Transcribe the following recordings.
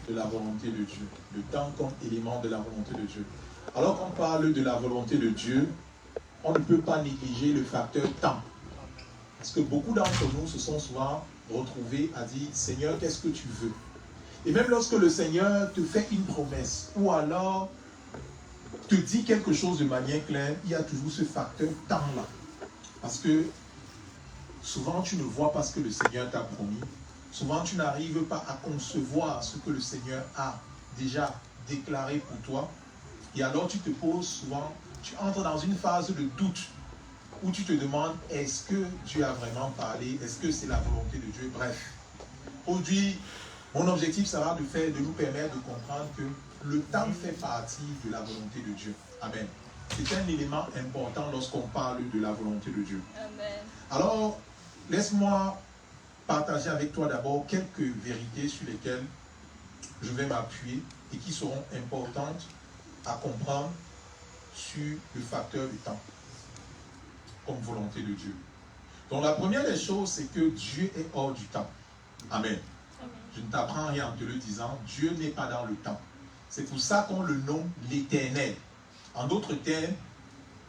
de la volonté de Dieu. Le temps comme élément de la volonté de Dieu. Alors qu'on parle de la volonté de Dieu, on ne peut pas négliger le facteur temps. Parce que beaucoup d'entre nous se sont souvent retrouvés à dire, Seigneur, qu'est-ce que tu veux? Et même lorsque le Seigneur te fait une promesse, ou alors te dit quelque chose de manière claire, il y a toujours ce facteur temps-là. Parce que souvent tu ne vois pas ce que le Seigneur t'a promis. Souvent tu n'arrives pas à concevoir ce que le Seigneur a déjà déclaré pour toi. Et alors tu te poses souvent, tu entres dans une phase de doute où tu te demandes, est-ce que Dieu a vraiment parlé? Est-ce que c'est la volonté de Dieu? Bref. Aujourd'hui, mon objectif sera de nous permettre de comprendre que le temps fait partie de la volonté de Dieu. Amen. C'est un élément important lorsqu'on parle de la volonté de Dieu. Amen. Alors, laisse-moi partager avec toi d'abord quelques vérités sur lesquelles je vais m'appuyer et qui seront importantes à comprendre sur le facteur du temps comme volonté de Dieu. Donc la première des choses, c'est que Dieu est hors du temps. Amen. Je ne t'apprends rien en te le disant, Dieu n'est pas dans le temps. C'est pour ça qu'on le nomme l'Éternel. En d'autres termes,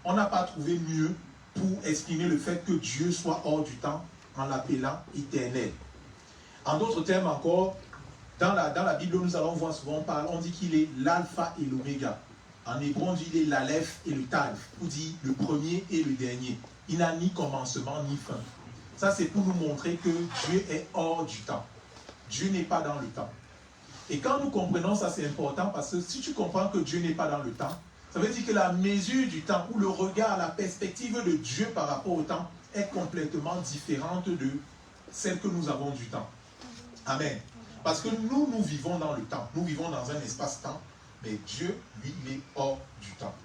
on n'a pas trouvé mieux pour exprimer le fait que Dieu soit hors du temps en l'appelant éternel. En d'autres termes encore, dans la Bible, nous allons voir souvent, on dit qu'il est l'alpha et l'oméga. En hébreu, on dit qu'il est l'alef et le tav, ou dit le premier et le dernier. Il n'a ni commencement ni fin. Ça, c'est pour nous montrer que Dieu est hors du temps. Dieu n'est pas dans le temps. Et quand nous comprenons ça, c'est important parce que si tu comprends que Dieu n'est pas dans le temps, ça veut dire que la mesure du temps ou le regard, la perspective de Dieu par rapport au temps est complètement différente de celle que nous avons du temps. Amen. Parce que nous vivons dans le temps. Nous vivons dans un espace-temps, mais Dieu, lui, il est hors du temps.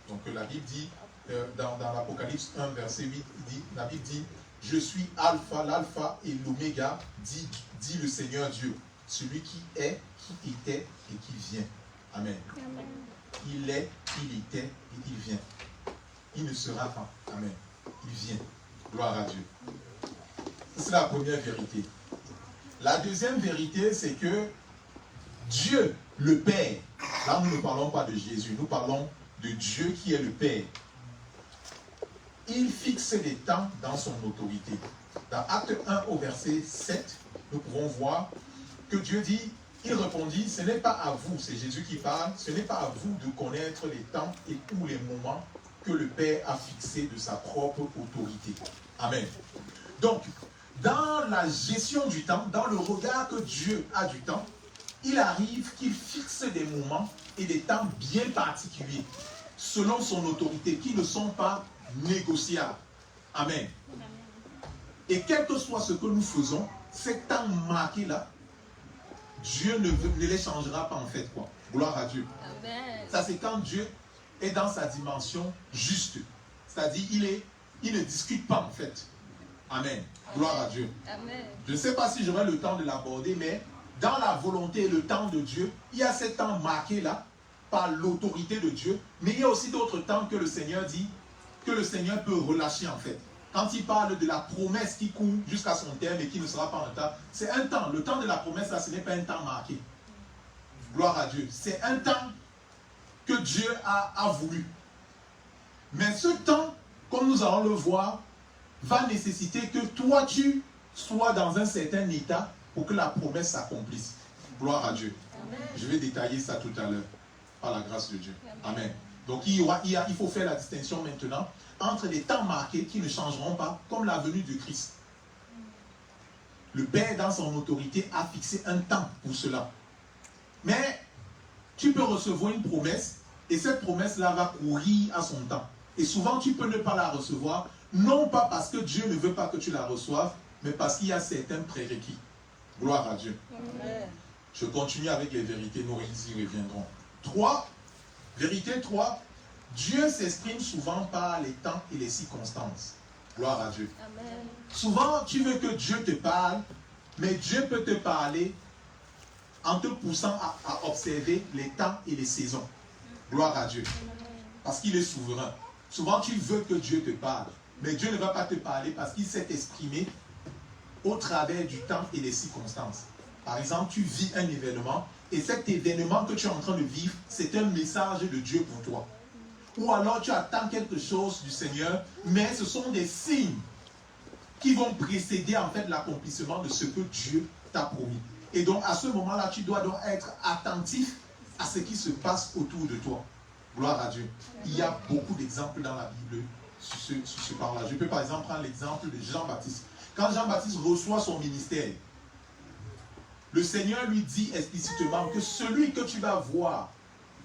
Donc la Bible dit, dans l'Apocalypse 1, verset 8, la Bible dit, je suis Alpha, l'Alpha et l'Oméga, dit le Seigneur Dieu, celui qui est, qui était et qui vient. Amen. Amen. Il est, il était et il vient. Il ne sera pas. Amen. Il vient. Gloire à Dieu. C'est la première vérité. La deuxième vérité, c'est que Dieu, le Père, là nous ne parlons pas de Jésus, nous parlons de Dieu qui est le Père. Il fixe les temps dans son autorité. Dans Acte 1 au verset 7, nous pouvons voir que Dieu dit, il répondit, ce n'est pas à vous, c'est Jésus qui parle, ce n'est pas à vous de connaître les temps et ou les moments que le Père a fixés de sa propre autorité. Amen. Donc, dans la gestion du temps, dans le regard que Dieu a du temps, il arrive qu'il fixe des moments et des temps bien particuliers, selon son autorité, qui ne sont pas négociables. Amen. Et quel que soit ce que nous faisons, ces temps marqués-là, Dieu ne les changera pas en fait, quoi. Gloire à Dieu. Amen. Ça, c'est quand Dieu est dans sa dimension juste. C'est-à-dire, il ne discute pas en fait. Amen. Gloire à Dieu. Amen. Je ne sais pas si j'aurai le temps de l'aborder, mais dans la volonté et le temps de Dieu, il y a ces temps marqués là, par l'autorité de Dieu, mais il y a aussi d'autres temps que le Seigneur dit, que le Seigneur peut relâcher en fait. Quand il parle de la promesse qui court jusqu'à son terme et qui ne sera pas en temps, c'est un temps. Le temps de la promesse, là, ce n'est pas un temps marqué. Gloire à Dieu. C'est un temps que Dieu a voulu. Mais ce temps, comme nous allons le voir, va nécessiter que toi, tu sois dans un certain état pour que la promesse s'accomplisse. Gloire à Dieu. Amen. Je vais détailler ça tout à l'heure, par la grâce de Dieu. Amen. Donc il faut faire la distinction maintenant entre les temps marqués qui ne changeront pas, comme la venue de Christ. Le Père, dans son autorité, a fixé un temps pour cela. Mais tu peux recevoir une promesse, et cette promesse-là va courir à son temps. Et souvent, tu peux ne pas la recevoir, non pas parce que Dieu ne veut pas que tu la reçoives, mais parce qu'il y a certains prérequis. Gloire à Dieu. Amen. Je continue avec les vérités, nous y reviendrons. Vérité 3, Dieu s'exprime souvent par les temps et les circonstances. Gloire à Dieu. Amen. Souvent, tu veux que Dieu te parle, mais Dieu peut te parler en te poussant à observer les temps et les saisons. Gloire à Dieu. Parce qu'il est souverain. Souvent, tu veux que Dieu te parle, mais Dieu ne va pas te parler parce qu'il s'est exprimé au travers du temps et des circonstances. Par exemple, tu vis un événement et cet événement que tu es en train de vivre, c'est un message de Dieu pour toi. Ou alors tu attends quelque chose du Seigneur, mais ce sont des signes qui vont précéder en fait l'accomplissement de ce que Dieu t'a promis. Et donc à ce moment-là, tu dois donc être attentif à ce qui se passe autour de toi. Gloire à Dieu. Il y a beaucoup d'exemples dans la Bible sur ce point-là. Je peux par exemple prendre l'exemple de Jean-Baptiste. Quand Jean-Baptiste reçoit son ministère, le Seigneur lui dit explicitement que celui que tu vas voir,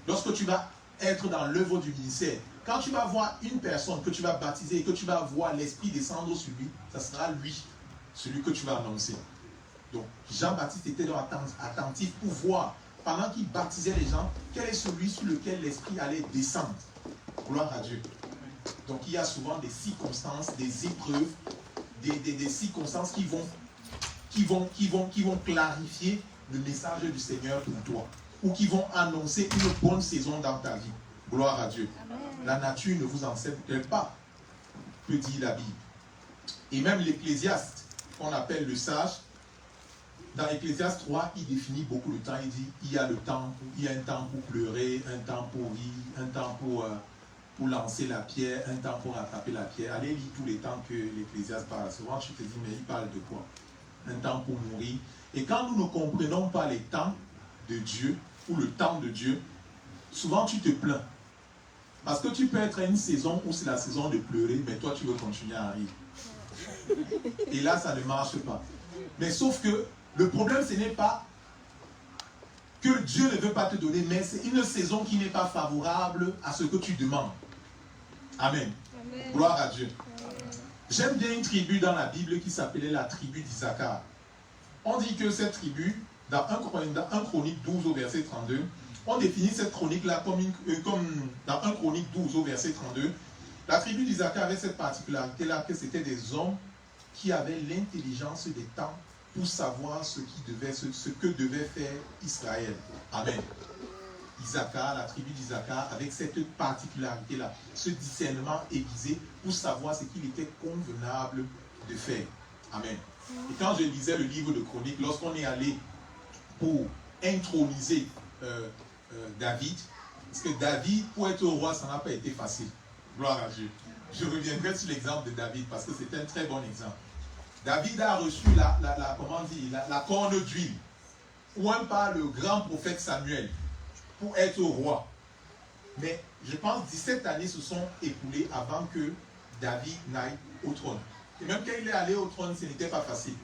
lorsque tu vas être dans l'œuvre du ministère, quand tu vas voir une personne que tu vas baptiser et que tu vas voir l'Esprit descendre sur lui, ça sera lui, celui que tu vas annoncer. Donc Jean-Baptiste était donc attentif pour voir, pendant qu'il baptisait les gens, quel est celui sur lequel l'Esprit allait descendre. Gloire à Dieu. Donc il y a souvent des circonstances, des épreuves, des circonstances qui vont clarifier le message du Seigneur pour toi, ou qui vont annoncer une bonne saison dans ta vie. Gloire à Dieu. Amen. La nature ne vous enseigne pas, que dit la Bible. Et même l'Ecclésiaste, qu'on appelle le sage, dans l'Ecclésiaste 3, il définit beaucoup le temps. Il dit, il y a un temps pour pleurer, un temps pour rire, un temps pour lancer la pierre, un temps pour attraper la pierre. Allez lire tous les temps que l'Ecclésiaste parle. Souvent, tu te dis, mais il parle de quoi? Un temps pour mourir. Et quand nous ne comprenons pas les temps de Dieu, ou le temps de Dieu, souvent tu te plains. Parce que tu peux être à une saison où c'est la saison de pleurer, mais toi tu veux continuer à rire. Et là, ça ne marche pas. Mais sauf que le problème, ce n'est pas que Dieu ne veut pas te donner, mais c'est une saison qui n'est pas favorable à ce que tu demandes. Amen. Amen. Gloire à Dieu. J'aime bien une tribu dans la Bible qui s'appelait la tribu d'Issachar. On dit que cette tribu, dans 1 Chronique 12 au verset 32, on définit cette chronique-là comme dans 1 Chronique 12 au verset 32. La tribu d'Issachar avait cette particularité-là, que c'était des hommes qui avaient l'intelligence des temps pour savoir ce que devait faire Israël. Amen. Issachar, la tribu d'Issachar, avec cette particularité-là, ce discernement aiguisé pour savoir ce qu'il était convenable de faire. Amen. Et quand je lisais le livre de Chroniques, lorsqu'on est allé pour introniser David, parce que David, pour être roi, ça n'a pas été facile. Gloire à Dieu. Je reviendrai sur l'exemple de David, parce que c'est un très bon exemple. David a reçu la corne d'huile, ouin par le grand prophète Samuel, pour être roi. Mais je pense 17 années se sont écoulées avant que David n'aille au trône. Et même quand il est allé au trône, ce n'était pas facile.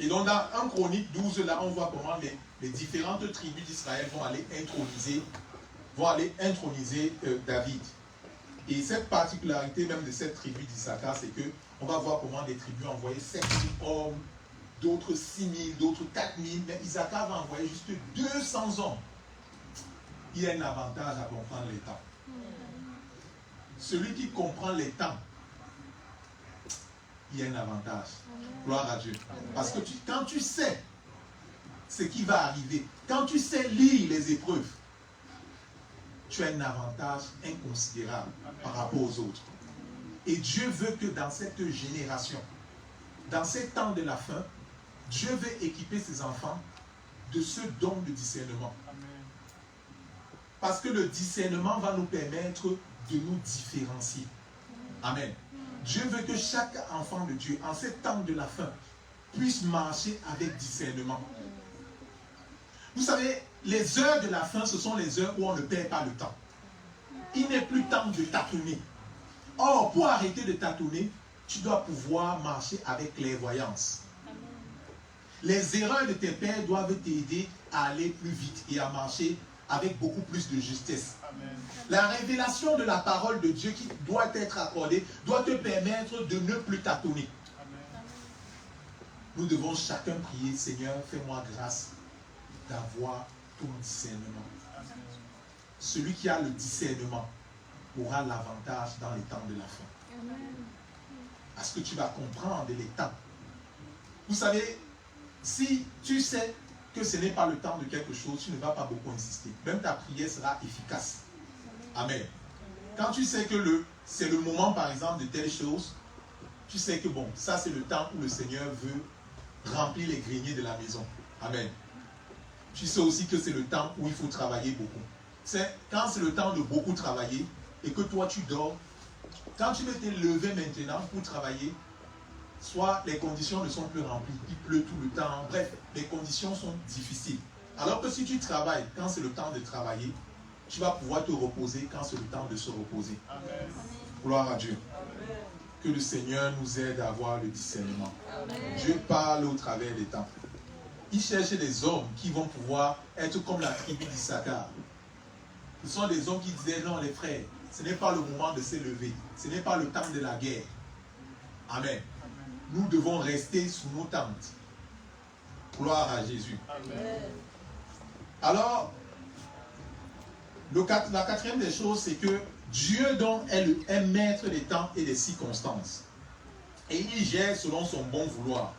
Et donc dans 1 Chronique 12, là, on voit comment les différentes tribus d'Israël vont aller introniser David. Et cette particularité même de cette tribu d'Issachar, c'est que on va voir comment des tribus envoyaient 7 000 hommes, d'autres 6 000, d'autres 4 000, mais Issachar va envoyer juste 200 hommes. Il y a un avantage à comprendre les temps. Celui qui comprend les temps, il y a un avantage. Gloire à Dieu. Parce que quand tu sais ce qui va arriver, quand tu sais lire les épreuves, tu as un avantage inconsidérable par rapport aux autres. Et Dieu veut que dans cette génération, dans ces temps de la fin, Dieu veut équiper ses enfants de ce don de discernement. Parce que le discernement va nous permettre de nous différencier. Amen. Dieu veut que chaque enfant de Dieu, en ces temps de la fin, puisse marcher avec discernement. Vous savez, les heures de la fin, ce sont les heures où on ne perd pas le temps. Il n'est plus temps de tâtonner. Or, pour arrêter de tâtonner, tu dois pouvoir marcher avec clairvoyance. Les erreurs de tes pères doivent t'aider à aller plus vite et à marcher avec beaucoup plus de justesse. Amen. La révélation de la parole de Dieu qui doit être accordée doit te permettre de ne plus tâtonner. Amen. Nous devons chacun prier, Seigneur, fais-moi grâce d'avoir ton discernement. Amen. Celui qui a le discernement aura l'avantage dans les temps de la fin. Amen. Parce que tu vas comprendre les temps. Vous savez, si tu sais que ce n'est pas le temps de quelque chose, tu ne vas pas beaucoup insister. Même ta prière sera efficace. Amen. Quand tu sais que c'est le moment, par exemple, de telle chose, tu sais que bon, ça c'est le temps où le Seigneur veut remplir les greniers de la maison. Amen. tu sais aussi que c'est le temps où il faut travailler beaucoup. Quand c'est le temps de beaucoup travailler et que toi tu dors, quand tu veux te lever maintenant pour travailler, soit les conditions ne sont plus remplies, il pleut tout le temps, bref, les conditions sont difficiles. Alors que si tu travailles quand c'est le temps de travailler, tu vas pouvoir te reposer quand c'est le temps de se reposer. Amen. Gloire à Dieu. Amen. Que le Seigneur nous aide à avoir le discernement. Amen. Dieu parle au travers des temps. Il cherche des hommes qui vont pouvoir être comme la tribu d'Issachar. Ce sont des hommes qui disaient, non les frères, ce n'est pas le moment de s'élever. Ce n'est pas le temps de la guerre. Amen. Nous devons rester sous nos tentes. Gloire à Jésus. Amen. Alors, la quatrième des choses, c'est que Dieu donc est maître des temps et des circonstances. Et il gère selon son bon vouloir.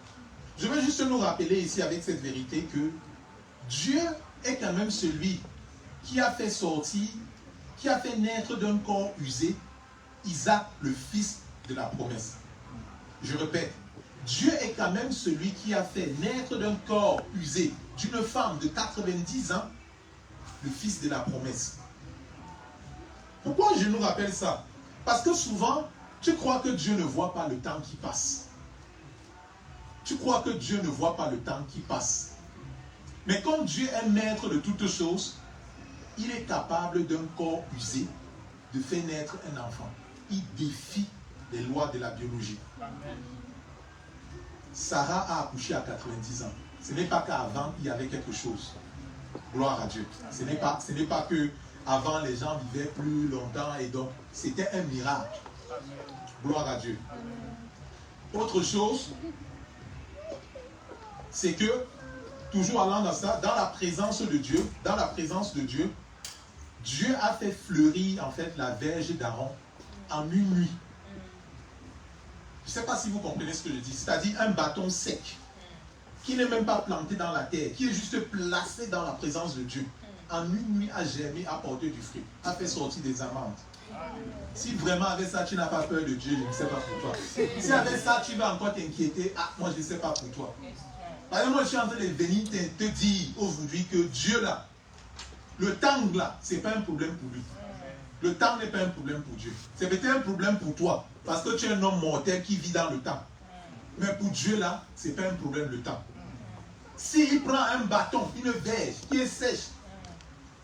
Je veux juste nous rappeler ici avec cette vérité que Dieu est quand même celui qui a fait sortir, qui a fait naître d'un corps usé Isaac, le fils de la promesse. Je répète, Dieu est quand même celui qui a fait naître d'un corps usé d'une femme de 90 ans, le fils de la promesse. Pourquoi je nous rappelle ça? Parce que souvent, tu crois que Dieu ne voit pas le temps qui passe. Tu crois que Dieu ne voit pas le temps qui passe. Mais comme Dieu est maître de toutes choses, il est capable d'un corps usé de faire naître un enfant. Il défie les lois de la biologie. Amen. Sarah a accouché à 90 ans. Ce n'est pas qu'avant, il y avait quelque chose. Gloire à Dieu. Ce n'est pas que avant les gens vivaient plus longtemps et donc c'était un miracle. Gloire à Dieu. Autre chose, c'est que, toujours allant dans ça, dans la présence de Dieu, Dieu a fait fleurir en fait la verge d'Aaron en une nuit. Je ne sais pas si vous comprenez ce que je dis. C'est-à-dire un bâton sec, qui n'est même pas planté dans la terre, qui est juste placé dans la présence de Dieu. En une nuit, a germé, a porté du fruit, a fait sortir des amandes. Si vraiment avec ça, tu n'as pas peur de Dieu, je ne sais pas pour toi. Si avec ça, tu vas encore t'inquiéter, moi, je ne sais pas pour toi. Par exemple, moi, je suis en train de venir te dire aujourd'hui que Dieu, là, le temps, là, ce n'est pas un problème pour lui. Le temps n'est pas un problème pour Dieu. C'est peut-être un problème pour toi, parce que tu es un homme mortel qui vit dans le temps. Mais pour Dieu, là, ce n'est pas un problème, le temps. S'il prend un bâton, une verge qui est sèche,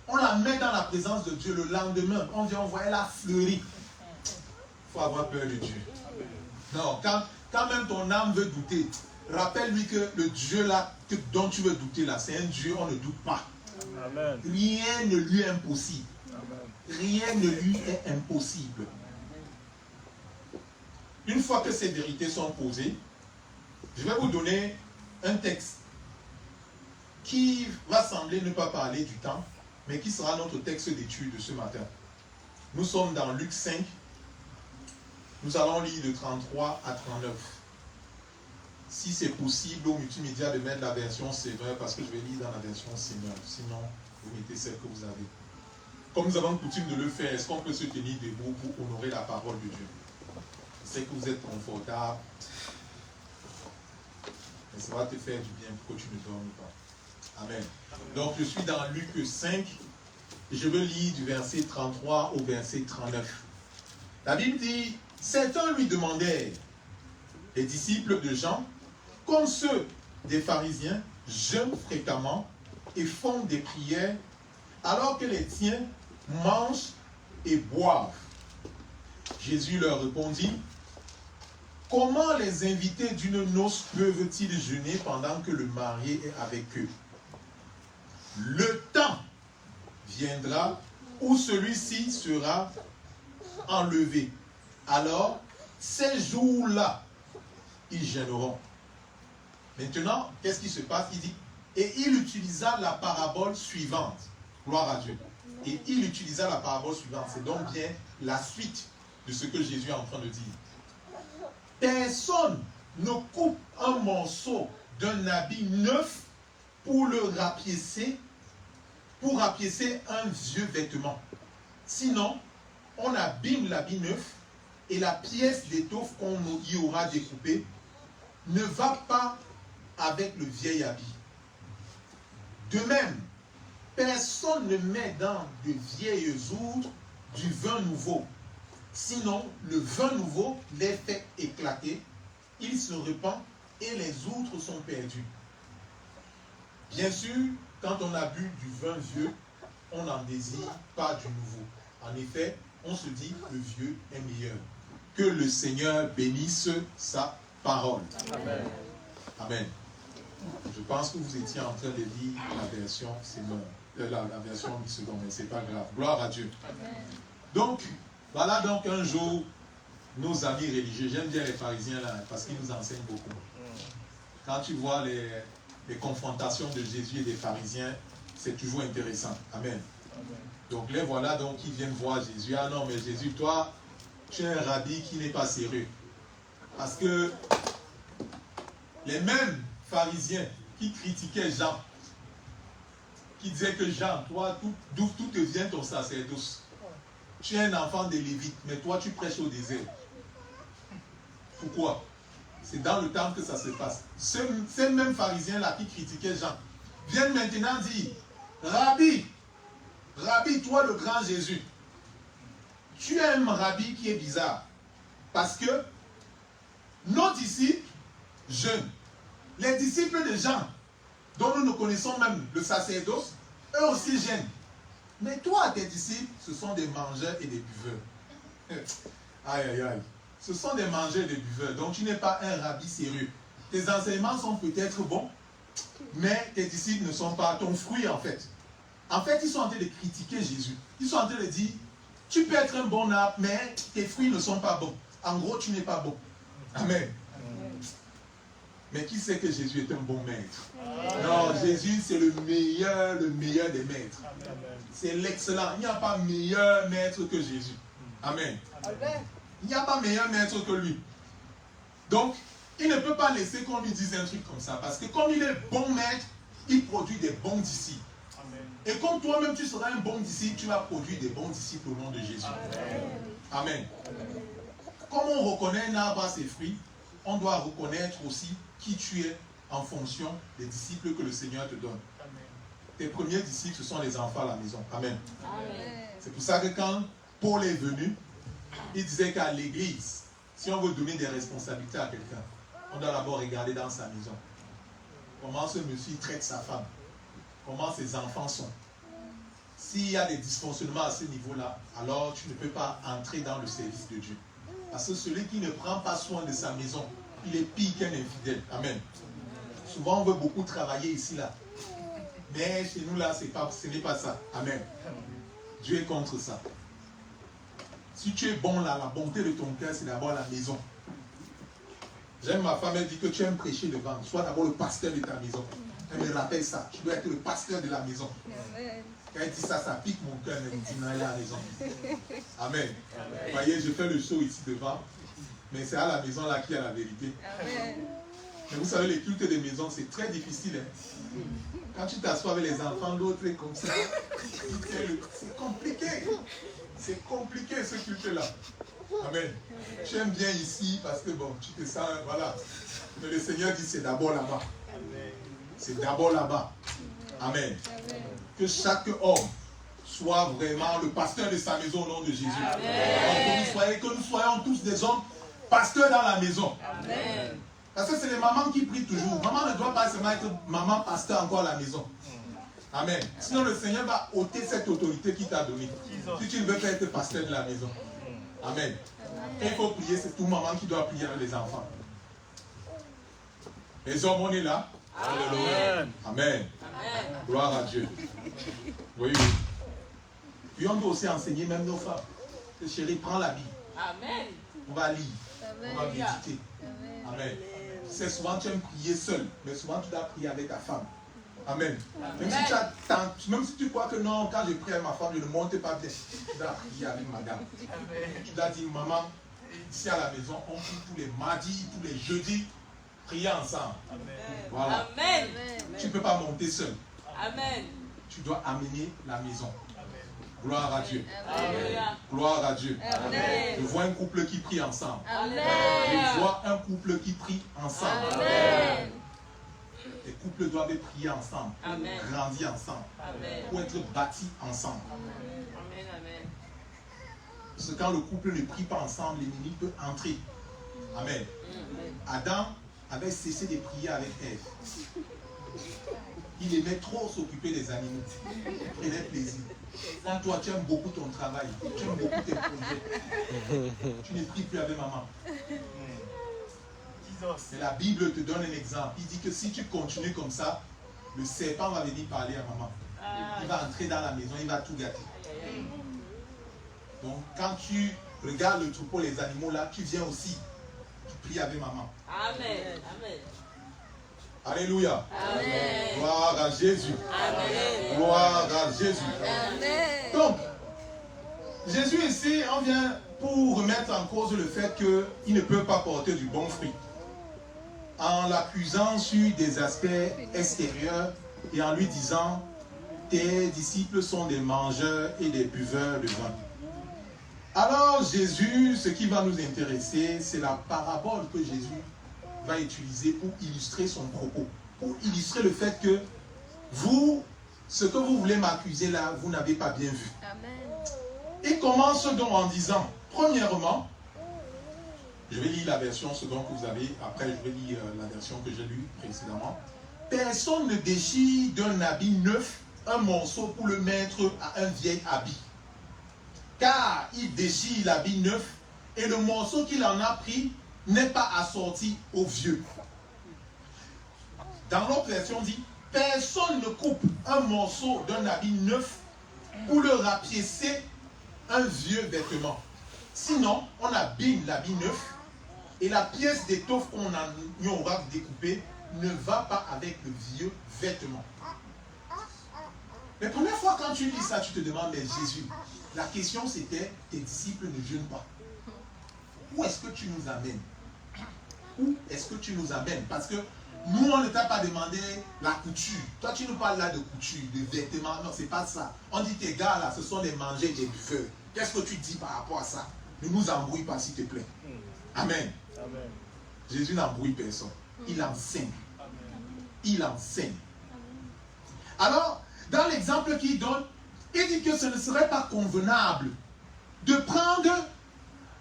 on la met dans la présence de Dieu le lendemain, on dit, on voit, elle a fleuri. Il faut avoir peur de Dieu. Non, quand même ton âme veut douter, rappelle-lui que le Dieu là, dont tu veux douter là, c'est un Dieu, on ne doute pas. Amen. Rien ne lui est impossible. Amen. Rien ne lui est impossible. Une fois que ces vérités sont posées, je vais vous donner un texte qui va sembler ne pas parler du temps, mais qui sera notre texte d'étude de ce matin. Nous sommes dans Luc 5. Nous allons lire de 33 à 39. Si c'est possible au multimédia de mettre la version Sévère, parce que je vais lire dans la version Sévère. Sinon, vous mettez celle que vous avez. Comme nous avons coutume de le faire, est-ce qu'on peut se tenir debout pour honorer la parole de Dieu? Je sais que vous êtes confortable. Mais ça va te faire du bien pour que tu ne dormes pas. Amen. Donc, je suis dans Luc 5. Et je veux lire du verset 33 au verset 39. La Bible dit, certains lui demandèrent, les disciples de Jean, comme ceux des pharisiens, jeûnent fréquemment et font des prières, alors que les tiens mangent et boivent. Jésus leur répondit, comment les invités d'une noce peuvent-ils jeûner pendant que le marié est avec eux? Le temps viendra où celui-ci sera enlevé. Alors, ces jours-là, ils gêneront. Maintenant, qu'est-ce qui se passe? Il dit, et il utilisa la parabole suivante. Gloire à Dieu. Et il utilisa la parabole suivante. C'est donc bien la suite de ce que Jésus est en train de dire. Personne ne coupe un morceau d'un habit neuf pour le rapiécer, pour rapiécer un vieux vêtement. Sinon, on abîme l'habit neuf et la pièce d'étoffe qu'on y aura découpée ne va pas avec le vieil habit. De même, personne ne met dans de vieilles outres du vin nouveau. Sinon, le vin nouveau les fait éclater, il se répand et les outres sont perdues. Bien sûr, quand on a bu du vin vieux, on n'en désire pas du nouveau. En effet, on se dit que le vieux est meilleur. Que le Seigneur bénisse sa parole. Amen. Amen. Je pense que vous étiez en train de lire la version la version mi-seconde, mais ce n'est pas grave. Gloire à Dieu. Amen. Donc, voilà donc un jour, nos amis religieux, j'aime bien les pharisiens là, parce qu'ils nous enseignent beaucoup. Quand tu vois les confrontations de Jésus et des pharisiens, c'est toujours intéressant. Amen. Amen. Donc les voilà donc qui viennent voir Jésus. Ah non, mais Jésus, toi, tu es un rabbi qui n'est pas sérieux. Parce que les mêmes pharisiens qui critiquaient Jean, qui disaient que Jean, toi, d'où te vient ton sacerdoce? Tu es un enfant de Lévite, mais toi, tu prêches au désert. Pourquoi? C'est dans le temple que ça se passe. Ces mêmes pharisiens-là qui critiquaient Jean viennent maintenant dire, Rabbi, toi le grand Jésus, tu es un rabbi qui est bizarre. Parce que nos disciples jeûnent. Les disciples de Jean, dont nous connaissons même le sacerdoce, eux aussi jeûnent. Mais toi, tes disciples, ce sont des mangeurs et des buveurs. Aïe, aïe, aïe. Ce sont des mangeurs et des buveurs. Donc tu n'es pas un rabbi sérieux. Tes enseignements sont peut-être bons, mais tes disciples ne sont pas ton fruit en fait. En fait, ils sont en train de critiquer Jésus. Ils sont en train de dire, tu peux être un bon arbre, mais tes fruits ne sont pas bons. En gros, tu n'es pas bon. Amen. Mais qui sait que Jésus est un bon maître? Non, Jésus c'est le meilleur des maîtres. C'est l'excellent. Il n'y a pas meilleur maître que Jésus. Amen. Il n'y a pas meilleur maître que lui. Donc, il ne peut pas laisser qu'on lui dise un truc comme ça. Parce que comme il est bon maître, il produit des bons disciples. Et comme toi-même tu seras un bon disciple, tu vas produire des bons disciples au nom de Jésus. Amen. Comme on reconnaît un arbre à ses fruits, on doit reconnaître aussi qui tu es en fonction des disciples que le Seigneur te donne. Amen. Tes premiers disciples, ce sont les enfants à la maison. Amen. Amen. C'est pour ça que quand Paul est venu, il disait qu'à l'église, si on veut donner des responsabilités à quelqu'un, on doit d'abord regarder dans sa maison. Comment ce monsieur traite sa femme. Comment ses enfants sont. S'il y a des dysfonctionnements à ce niveau-là, alors tu ne peux pas entrer dans le service de Dieu. Parce que celui qui ne prend pas soin de sa maison, il est pire qu'un infidèle. Amen. Souvent, on veut beaucoup travailler ici, là. Mais chez nous, là, ce n'est pas ça. Amen. Dieu est contre ça. Si tu es bon, là, la bonté de ton cœur, c'est d'abord la maison. J'aime ma femme, elle dit que tu aimes prêcher devant. Sois d'abord le pasteur de ta maison. Elle me rappelle ça. Tu dois être le pasteur de la maison. Amen. Quand elle dit ça, ça pique mon cœur. Elle me dit, non, elle a raison. Amen. Vous voyez, je fais le show ici devant. Mais c'est à la maison là qu'il y a la vérité. Amen. Mais vous savez, les cultes des maisons, c'est très difficile. Hein? Quand tu t'assois avec les enfants, l'autre est comme ça. C'est compliqué. C'est compliqué ce culte-là. Amen. Tu aimes bien ici parce que bon, tu te sens, voilà. Mais le Seigneur dit c'est d'abord là-bas. C'est d'abord là-bas. Amen. Que chaque homme soit vraiment le pasteur de sa maison au nom de Jésus. Que nous soyons tous des hommes pasteurs dans la maison. Amen. Parce que c'est les mamans qui prient toujours. Maman ne doit pas seulement être maman pasteur encore à la maison. Amen. Sinon le Seigneur va ôter cette autorité qu'il t'a donnée. Si tu ne veux pas être pasteur de la maison. Amen. Et il faut prier, c'est tout maman qui doit prier avec les enfants. Les hommes, on est là. Amen. Amen. Amen. Gloire à Dieu. Oui, oui. Puis on doit aussi enseigner même nos femmes. Chérie, prends la Bible. Amen. On va lire. Amen. On va méditer. Amen. Amen. C'est souvent tu aimes prier seul, mais souvent tu dois prier avec ta femme. Amen. Même si tu crois que non, quand je prie avec ma femme, je ne monte pas bien. Tu dois prier avec madame. Amen. Tu dois dire, maman, ici à la maison, on prie tous les mardis, tous les jeudis, prier ensemble. Amen. Voilà. Amen. Tu ne peux pas monter seul. Amen. Tu dois amener la maison. Gloire à Dieu. Amen. Gloire à Dieu. Amen. Je vois un couple qui prie ensemble. Amen. Je vois un couple qui prie ensemble. Amen. Les couples doivent prier ensemble, Amen. grandir ensemble, Amen. pour être bâtis ensemble. Amen. Amen. Parce que quand le couple ne prie pas ensemble, l'ennemi peut entrer. Amen. Adam avait cessé de prier avec Ève. Il aimait trop s'occuper des animaux. Il prenait plaisir. Quand toi, tu aimes beaucoup ton travail, tu aimes beaucoup tes projets, tu ne pries plus avec maman. Et la Bible te donne un exemple. Il dit que si tu continues comme ça, le serpent va venir parler à maman. Il va entrer dans la maison, il va tout gâter. Donc, quand tu regardes le troupeau, les animaux là, tu viens aussi. Tu pries avec maman. Amen. Amen. Alléluia. Amen. Gloire à Jésus. Amen. Gloire à Jésus. Amen. Donc, Jésus ici, on vient pour remettre en cause le fait qu'il ne peut pas porter du bon fruit. En l'accusant sur des aspects extérieurs et en lui disant, tes disciples sont des mangeurs et des buveurs de vin. Alors Jésus, ce qui va nous intéresser, c'est la parabole que Jésus va utiliser pour illustrer son propos. Pour illustrer le fait que vous, ce que vous voulez m'accuser là, vous n'avez pas bien vu. Amen. Il commence donc en disant, premièrement, je vais lire la version seconde que vous avez, après je vais lire la version que j'ai lue précédemment. Personne ne déchire d'un habit neuf un morceau pour le mettre à un vieil habit. Car il déchire l'habit neuf et le morceau qu'il en a pris n'est pas assorti au vieux. Dans l'autre version, on dit, personne ne coupe un morceau d'un habit neuf pour le rapiécer un vieux vêtement. Sinon, on abîme l'habit neuf et la pièce d'étoffe qu'on aura découpée ne va pas avec le vieux vêtement. La première fois quand tu lis ça, tu te demandes, mais Jésus, la question c'était, tes disciples ne jeûnent pas. Où est-ce que tu nous amènes? Où est-ce que tu nous amènes? Parce que nous, on ne t'a pas demandé la couture. Toi, tu nous parles là de couture, de vêtements. Non, c'est pas ça. On dit, tes gars là, ce sont des mangeurs, des buveurs. Qu'est-ce que tu dis par rapport à ça? Ne nous embrouille pas, s'il te plaît. Amen. Amen. Jésus n'embrouille personne. Il enseigne. Il enseigne. Alors, dans l'exemple qu'il donne, il dit que ce ne serait pas convenable de prendre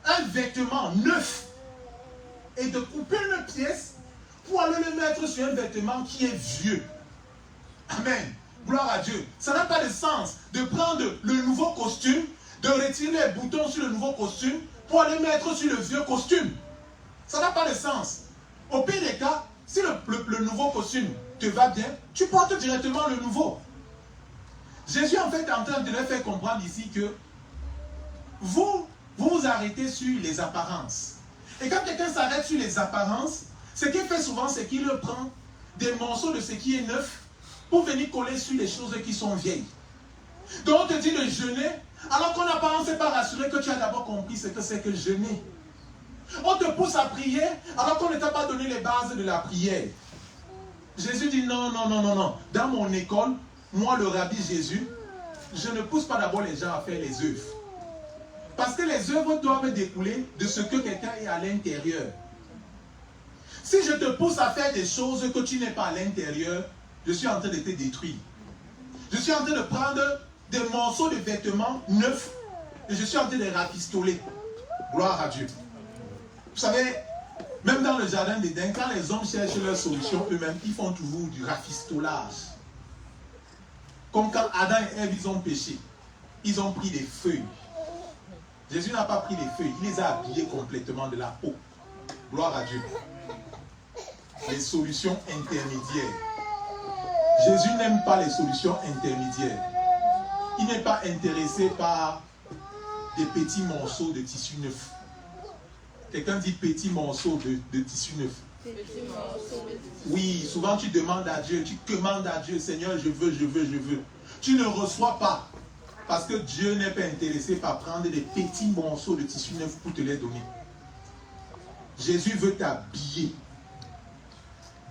un vêtement neuf et de couper une pièce pour aller le mettre sur un vêtement qui est vieux. Amen. Gloire à Dieu. Ça n'a pas de sens de prendre le nouveau costume, de retirer les boutons sur le nouveau costume pour aller mettre sur le vieux costume. Ça n'a pas de sens. Au pire des cas, si le nouveau costume te va bien, tu portes directement le nouveau. Jésus en fait est en train de leur faire comprendre ici que vous vous arrêtez sur les apparences. Et quand quelqu'un s'arrête sur les apparences, ce qu'il fait souvent, c'est qu'il prend des morceaux de ce qui est neuf pour venir coller sur les choses qui sont vieilles. Donc on te dit de jeûner, alors qu'on n'a pas, on ne s'est pas rassuré que tu as d'abord compris ce que c'est que jeûner. On te pousse à prier, alors qu'on ne t'a pas donné les bases de la prière. Jésus dit non, non, non, non, non. Dans mon école, moi le rabbi Jésus, je ne pousse pas d'abord les gens à faire les œuvres. Parce que les œuvres doivent découler de ce que quelqu'un est à l'intérieur. Si je te pousse à faire des choses que tu n'es pas à l'intérieur, je suis en train de te détruire. Je suis en train de prendre des morceaux de vêtements neufs et je suis en train de rafistoler. Gloire à Dieu. Vous savez, même dans le jardin d'Éden, quand les hommes cherchent leur solution eux-mêmes, ils font toujours du rafistolage. Comme quand Adam et Ève, ils ont péché. Ils ont pris des feuilles. Jésus n'a pas pris les feuilles, il les a habillées complètement de la peau. Gloire à Dieu. Les solutions intermédiaires. Jésus n'aime pas les solutions intermédiaires. Il n'est pas intéressé par des petits morceaux de tissu neuf. Quelqu'un dit petits morceaux de tissu neuf. Oui, souvent tu demandes à Dieu, tu commandes à Dieu, Seigneur, je veux, je veux, je veux. Tu ne reçois pas. Parce que Dieu n'est pas intéressé par prendre des petits morceaux de tissu neuf pour te les donner. Jésus veut t'habiller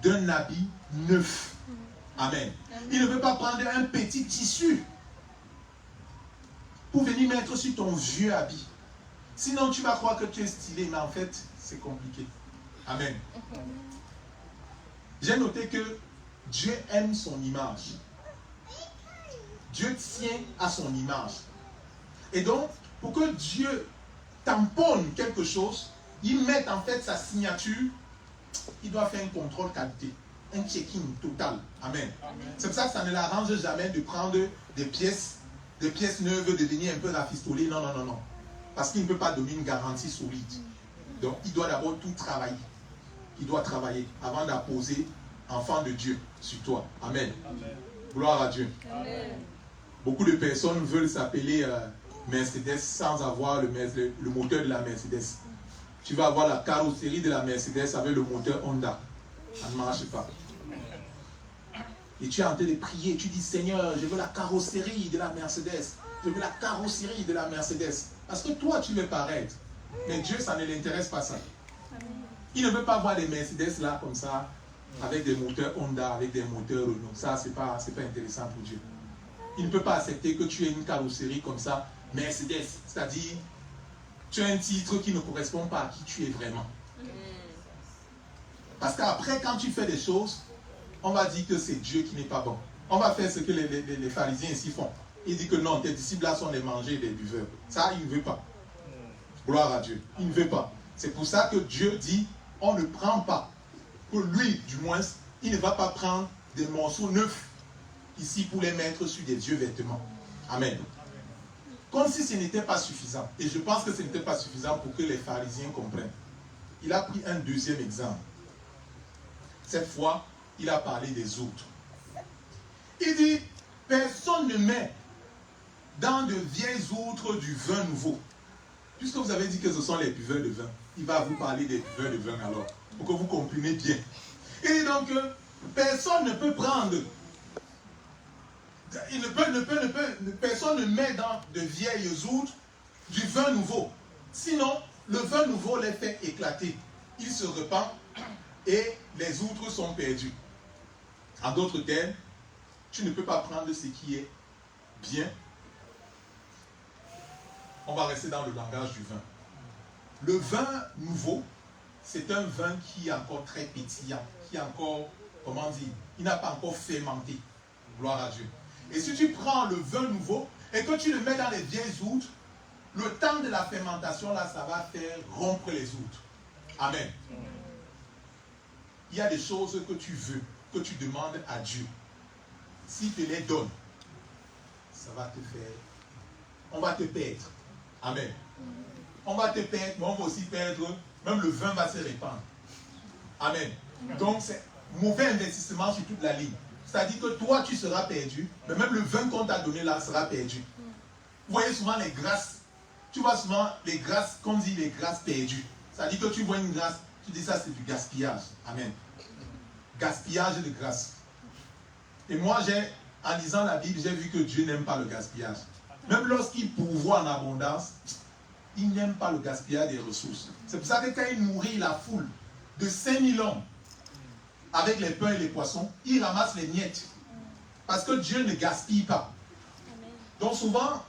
d'un habit neuf. Amen. Il ne veut pas prendre un petit tissu pour venir mettre sur ton vieux habit. Sinon, tu vas croire que tu es stylé, mais en fait, c'est compliqué. Amen. J'ai noté que Dieu aime son image. Dieu tient à son image. Et donc, pour que Dieu tamponne quelque chose, il met en fait sa signature, il doit faire un contrôle qualité, un checking total. Amen. C'est pour ça que ça ne l'arrange jamais de prendre des pièces neuves, de venir un peu rafistoler. Non, non, non, non. Parce qu'il ne peut pas donner une garantie solide. Donc, il doit d'abord tout travailler. Il doit travailler avant d'apposer enfant de Dieu sur toi. Amen. Amen. Gloire à Dieu. Amen. Beaucoup de personnes veulent s'appeler Mercedes sans avoir le moteur de la Mercedes. Tu vas avoir la carrosserie de la Mercedes avec le moteur Honda. Ça ne marche pas. Et tu es en train de prier. Tu dis, Seigneur, je veux la carrosserie de la Mercedes. Je veux la carrosserie de la Mercedes. Parce que toi, tu veux paraître. Mais Dieu, ça ne l'intéresse pas ça. Il ne veut pas voir des Mercedes là, comme ça, avec des moteurs Honda, avec des moteurs Renault. Ça, c'est pas intéressant pour Dieu. Il ne peut pas accepter que tu aies une carrosserie comme ça, Mercedes. C'est-à-dire, tu as un titre qui ne correspond pas à qui tu es vraiment. Parce qu'après, quand tu fais des choses, on va dire que c'est Dieu qui n'est pas bon. On va faire ce que les pharisiens ici font. Ils disent que non, tes disciples là sont des mangeurs et des buveurs. Ça, il ne veut pas. Gloire à Dieu. Il ne veut pas. C'est pour ça que Dieu dit, on ne prend pas. Pour lui, du moins, il ne va pas prendre des morceaux neufs ici pour les mettre sur des vieux vêtements. Amen. Comme si ce n'était pas suffisant. Et je pense que ce n'était pas suffisant pour que les pharisiens comprennent. Il a pris un deuxième exemple. Cette fois, il a parlé des autres. Il dit, personne ne met dans de vieilles outres du vin nouveau. Puisque vous avez dit que ce sont les buveurs de vin, il va vous parler des buveurs de vin alors, pour que vous compreniez bien. Et donc, personne ne peut prendre, personne ne met dans de vieilles outres du vin nouveau. Sinon, le vin nouveau les fait éclater. Il se répand et les outres sont perdues. En d'autres termes, tu ne peux pas prendre ce qui est bien. On va rester dans le langage du vin. Le vin nouveau, c'est un vin qui est encore très pétillant, qui est encore, comment dire, il n'a pas encore fermenté. Gloire à Dieu. Et si tu prends le vin nouveau et que tu le mets dans les vieilles outres, le temps de la fermentation, là, ça va faire rompre les outres. Amen. Il y a des choses que tu veux, que tu demandes à Dieu. S'il te les donne, ça va te faire, on va te perdre. Amen. On va te perdre, mais on va aussi perdre, même le vin va se répandre. Amen. Donc c'est mauvais investissement sur toute la ligne. C'est-à-dire que toi tu seras perdu, mais même le vin qu'on t'a donné là sera perdu. Vous voyez souvent les grâces, tu vois souvent les grâces, qu'on dit les grâces perdues. C'est-à-dire que tu vois une grâce, tu dis ça c'est du gaspillage. Amen. Gaspillage de grâce. Et moi en lisant la Bible, j'ai vu que Dieu n'aime pas le gaspillage. Même lorsqu'il pourvoit en abondance, il n'aime pas le gaspillage des ressources. C'est pour ça que quand il nourrit la foule de 5000 hommes avec les pains et les poissons, il ramasse les miettes. Parce que Dieu ne gaspille pas. Donc souvent,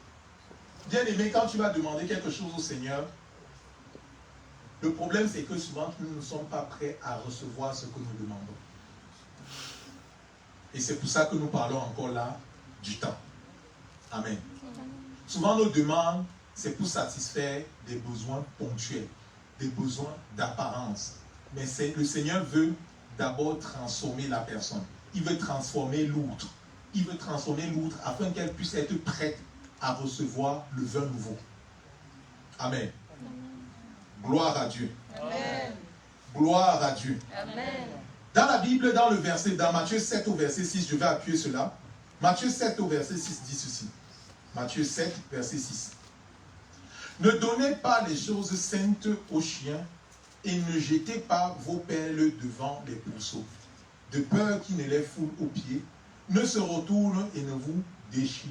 bien aimé, quand tu vas demander quelque chose au Seigneur, le problème c'est que souvent nous ne sommes pas prêts à recevoir ce que nous demandons. Et c'est pour ça que nous parlons encore là du temps. Amen. Souvent nos demandes, c'est pour satisfaire des besoins ponctuels, des besoins d'apparence. Mais le Seigneur veut d'abord transformer la personne. Il veut transformer l'outre. Il veut transformer l'outre afin qu'elle puisse être prête à recevoir le vin nouveau. Amen. Gloire à Dieu. Amen. Gloire à Dieu. Amen. Dans la Bible, dans Matthieu 7 au verset 6, je vais appuyer cela. Matthieu 7 au verset 6 dit ceci. Matthieu 7, verset 6. Ne donnez pas les choses saintes aux chiens et ne jetez pas vos perles devant les pourceaux, de peur qu'ils ne les foulent aux pieds, ne se retournent et ne vous déchirent.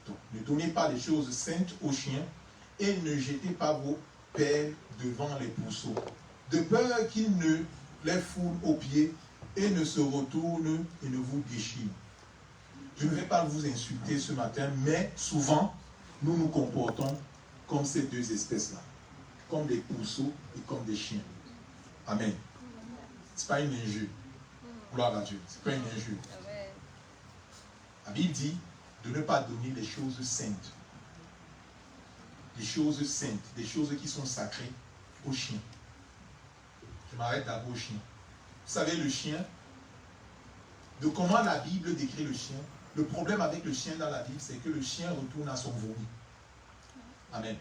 Donc, ne donnez pas les choses saintes aux chiens et ne jetez pas vos perles devant les pourceaux, de peur qu'ils ne les foulent aux pieds et ne se retournent et ne vous déchirent. Je ne vais pas vous insulter ce matin, mais souvent, nous nous comportons comme ces deux espèces-là, comme des pourceaux et comme des chiens. Amen. Ce n'est pas une injure. Gloire à Dieu. C'est pas une injure. La Bible dit de ne pas donner les choses saintes. Des choses saintes, des choses qui sont sacrées aux chiens. Je m'arrête d'abord au chien. Vous savez, le chien, de comment la Bible décrit le chien, le problème avec le chien dans la Bible, c'est que le chien retourne à son vomi. Amen.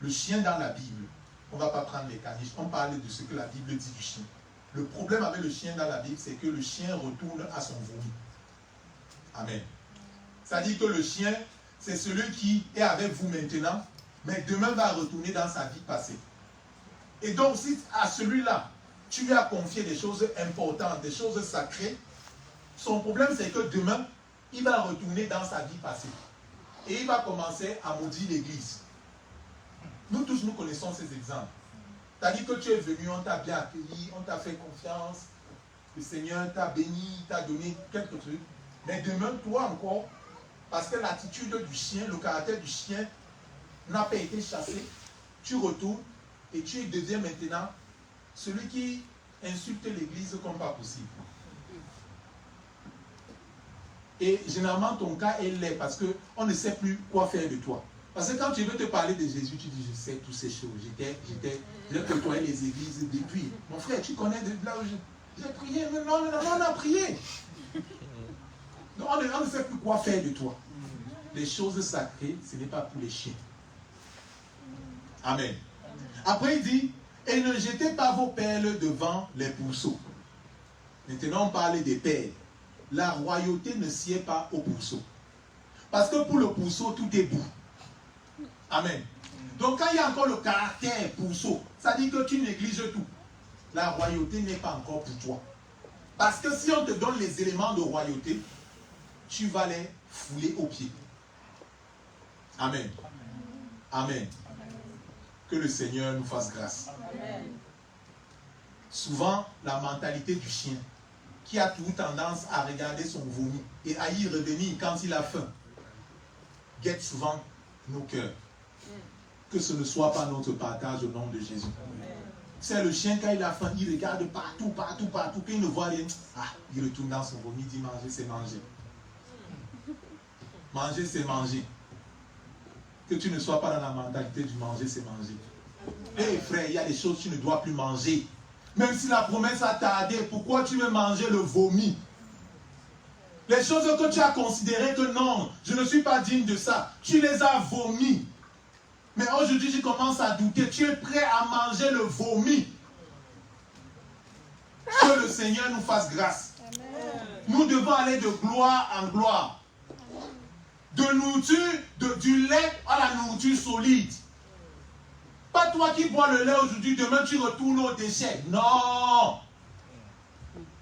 Le chien dans la Bible, on ne va pas prendre les caniches, on parle de ce que la Bible dit du chien. Le problème avec le chien dans la Bible, c'est que le chien retourne à son vomi. Amen. Ça dit que le chien, c'est celui qui est avec vous maintenant, mais demain va retourner dans sa vie passée. Et donc, si à celui-là, tu lui as confié des choses importantes, des choses sacrées, son problème, c'est que demain, il va retourner dans sa vie passée. Et il va commencer à maudire l'église. Nous tous, nous connaissons ces exemples. C'est-à-dire que tu es venu, on t'a bien accueilli, on t'a fait confiance, le Seigneur t'a béni, t'a donné quelques trucs. Mais demain, toi encore, parce que l'attitude du chien, le caractère du chien n'a pas été chassé, tu retournes et tu deviens maintenant celui qui insulte l'église comme pas possible. Et généralement, ton cas est laid parce qu'on ne sait plus quoi faire de toi. Parce que quand tu veux te parler de Jésus, tu dis, je sais toutes ces choses. J'ai côtoyé les églises depuis. Mon frère, tu connais de là où j'ai prié. Mais non, on a prié. Non, on ne sait plus quoi faire de toi. Les choses sacrées, ce n'est pas pour les chiens. Amen. Après, il dit, et ne jetez pas vos perles devant les pourceaux. Maintenant, on parle des perles. La royauté ne sied pas au pourceau. Parce que pour le pourceau, tout est beau. Amen. Donc quand il y a encore le caractère pourceau, ça dit que tu négliges tout. La royauté n'est pas encore pour toi. Parce que si on te donne les éléments de royauté, tu vas les fouler aux pieds. Amen. Amen. Que le Seigneur nous fasse grâce. Amen. Souvent, la mentalité du chien, qui a toujours tendance à regarder son vomi et à y revenir quand il a faim, guette souvent nos cœurs. Que ce ne soit pas notre partage au nom de Jésus. C'est le chien, quand il a faim, il regarde partout, partout, partout. Quand il ne voit rien, il retourne dans son vomi, il dit manger, c'est manger. Manger, c'est manger. Que tu ne sois pas dans la mentalité du manger, c'est manger. Hé frère, il y a des choses que tu ne dois plus manger. Même si la promesse a tardé, pourquoi tu veux manger le vomi? Les choses que tu as considérées que non, je ne suis pas digne de ça, tu les as vomies. Mais aujourd'hui, tu commences à douter, tu es prêt à manger le vomi. Que le Seigneur nous fasse grâce. Amen. Nous devons aller de gloire en gloire. De nourriture, du lait à la nourriture solide. Pas toi qui bois le lait aujourd'hui, demain tu retournes au déchet. Non.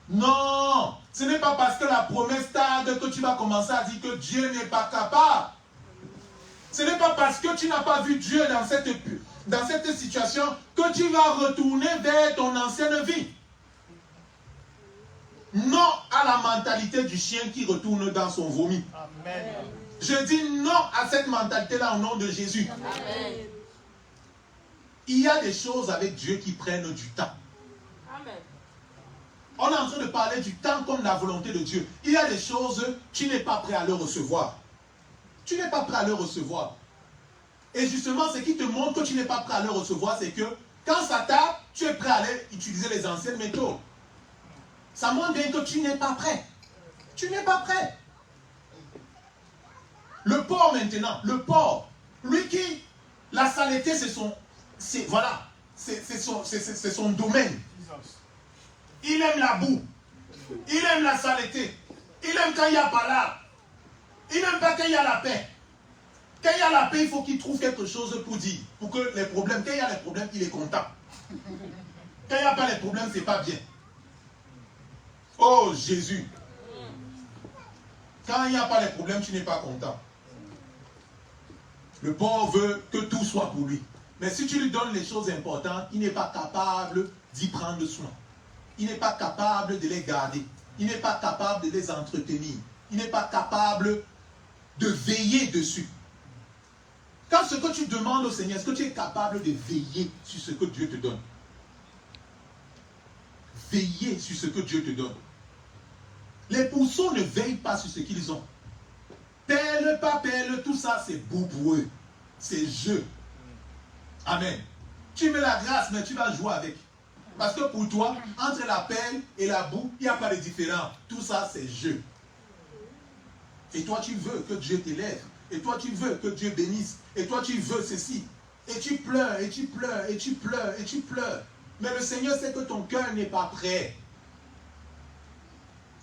Non. Ce n'est pas parce que la promesse tarde que tu vas commencer à dire que Dieu n'est pas capable. Ce n'est pas parce que tu n'as pas vu Dieu dans cette situation que tu vas retourner vers ton ancienne vie. Non à la mentalité du chien qui retourne dans son vomi. Amen. Je dis non à cette mentalité-là au nom de Jésus. Amen. Il y a des choses avec Dieu qui prennent du temps. Amen. On est en train de parler du temps comme la volonté de Dieu. Il y a des choses, tu n'es pas prêt à le recevoir. Tu n'es pas prêt à le recevoir. Et justement, ce qui te montre que tu n'es pas prêt à le recevoir, c'est que quand ça tape, tu es prêt à aller utiliser les anciennes méthodes. Ça montre bien que tu n'es pas prêt. Tu n'es pas prêt. Le porc maintenant, le porc, lui qui, la saleté, c'est son domaine. Il aime la boue. Il aime la saleté. Il aime quand il n'y a pas là. Il n'aime pas quand il y a la paix. Quand il y a la paix, il faut qu'il trouve quelque chose pour dire. Pour que les problèmes, quand il y a les problèmes, il est content. Quand il n'y a pas les problèmes, c'est pas bien. Oh Jésus. Quand il n'y a pas les problèmes, tu n'es pas content. Le pauvre veut que tout soit pour lui. Mais si tu lui donnes les choses importantes, il n'est pas capable d'y prendre soin. Il n'est pas capable de les garder. Il n'est pas capable de les entretenir. Il n'est pas capable de veiller dessus. Quand ce que tu demandes au Seigneur, est-ce que tu es capable de veiller sur ce que Dieu te donne? Veiller sur ce que Dieu te donne. Les pourceaux ne veillent pas sur ce qu'ils ont. Perle, pas perle, tout ça c'est beau pour eux. C'est jeu. Amen. Tu mets la grâce, mais tu vas jouer avec. Parce que pour toi, entre la perle et la boue, il n'y a pas de différence. Tout ça c'est jeu. Et toi tu veux que Dieu t'élève. Et toi tu veux que Dieu bénisse. Et toi tu veux ceci. Et tu pleures, et tu pleures, et tu pleures, et tu pleures. Mais le Seigneur sait que ton cœur n'est pas prêt.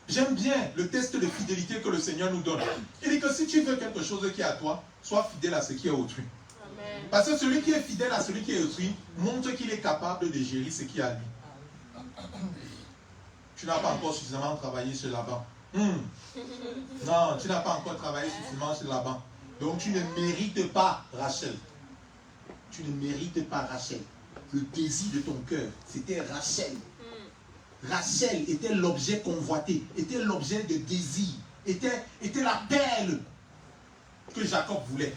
J'aime bien le test de fidélité que le Seigneur nous donne. Il dit que si tu veux quelque chose qui est à toi, sois fidèle à ce qui est autrui. Amen. Parce que celui qui est fidèle à celui qui est autrui montre qu'il est capable de gérer ce qui est à lui. Tu n'as pas encore suffisamment travaillé chez Laban. Non, tu n'as pas encore travaillé suffisamment chez Laban. Donc tu ne mérites pas Rachel. Tu ne mérites pas Rachel. Le désir de ton cœur, c'était Rachel. Rachel était l'objet convoité, était l'objet de désir, était la perle que Jacob voulait.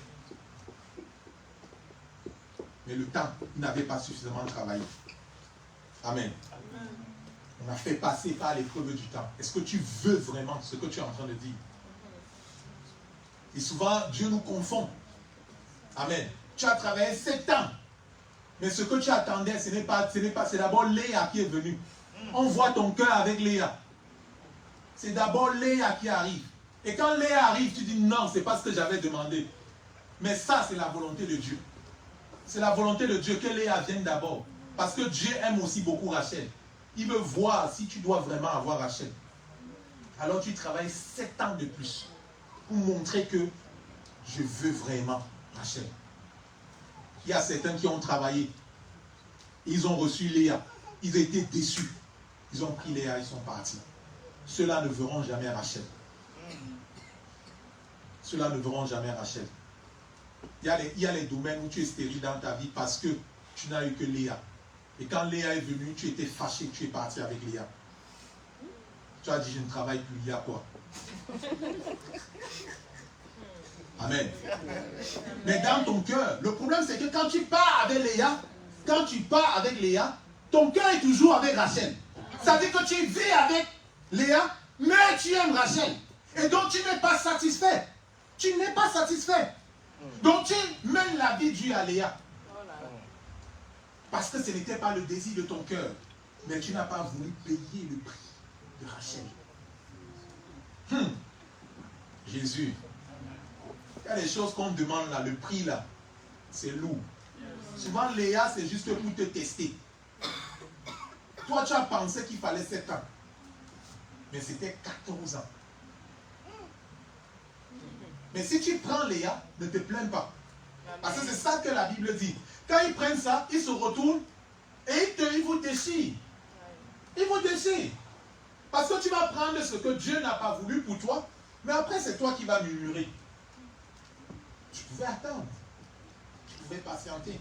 Mais le temps, il n'avait pas suffisamment travaillé. Amen. On a fait passer par l'épreuve du temps. Est-ce que tu veux vraiment ce que tu es en train de dire? Et souvent, Dieu nous confond. Amen. Tu as travaillé 7 ans. Mais ce que tu attendais, c'est d'abord Léa qui est venue. On voit ton cœur avec Léa. C'est d'abord Léa qui arrive. Et quand Léa arrive, tu dis non, c'est pas ce que j'avais demandé. Mais ça, c'est la volonté de Dieu. C'est la volonté de Dieu que Léa vienne d'abord. Parce que Dieu aime aussi beaucoup Rachel. Il veut voir si tu dois vraiment avoir Rachel. Alors tu travailles 7 ans de plus pour montrer que je veux vraiment Rachel. Il y a certains qui ont travaillé. Ils ont reçu Léa. Ils ont été déçus. Ils ont pris Léa, ils sont partis. Ceux-là ne verront jamais Rachel. Ceux-là ne verront jamais Rachel. Il y a les domaines où tu es stérile dans ta vie parce que tu n'as eu que Léa. Et quand Léa est venue, tu étais fâché que tu es parti avec Léa. Tu as dit, je ne travaille plus, il y a quoi? Amen. Mais dans ton cœur, le problème c'est que quand tu pars avec Léa, ton cœur est toujours avec Rachel. Ça veut dire que tu vis avec Léa, mais tu aimes Rachel. Et donc tu n'es pas satisfait. Tu n'es pas satisfait. Donc tu mènes la vie due à Léa. Parce que ce n'était pas le désir de ton cœur. Mais tu n'as pas voulu payer le prix de Rachel. Jésus. Il y a des choses qu'on demande là, le prix là, c'est lourd. Souvent Léa, c'est juste pour te tester. Toi, tu as pensé qu'il fallait 7 ans. Mais c'était 14 ans. Mais si tu prends Léa, ne te plains pas. Parce que c'est ça que la Bible dit. Quand ils prennent ça, ils se retournent et ils vous déchirent. Ils vous déchirent. Parce que tu vas prendre ce que Dieu n'a pas voulu pour toi, mais après c'est toi qui vas murmurer. Tu pouvais attendre. Tu pouvais patienter.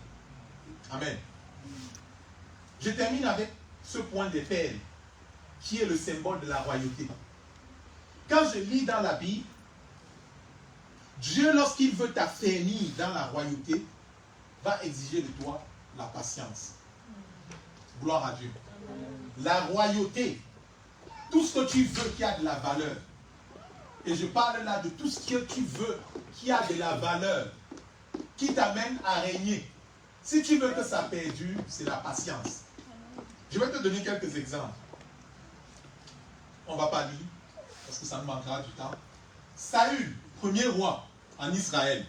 Amen. Je termine avec ce point des perles, qui est le symbole de la royauté. Quand je lis dans la Bible, Dieu, lorsqu'il veut t'affermir dans la royauté, va exiger de toi la patience. Gloire à Dieu. La royauté, tout ce que tu veux qui a de la valeur, et je parle là de tout ce que tu veux qui a de la valeur, qui t'amène à régner. Si tu veux que ça perdure, c'est la patience. Je vais te donner quelques exemples. On ne va pas lire, parce que ça nous manquera du temps. Saül, premier roi en Israël.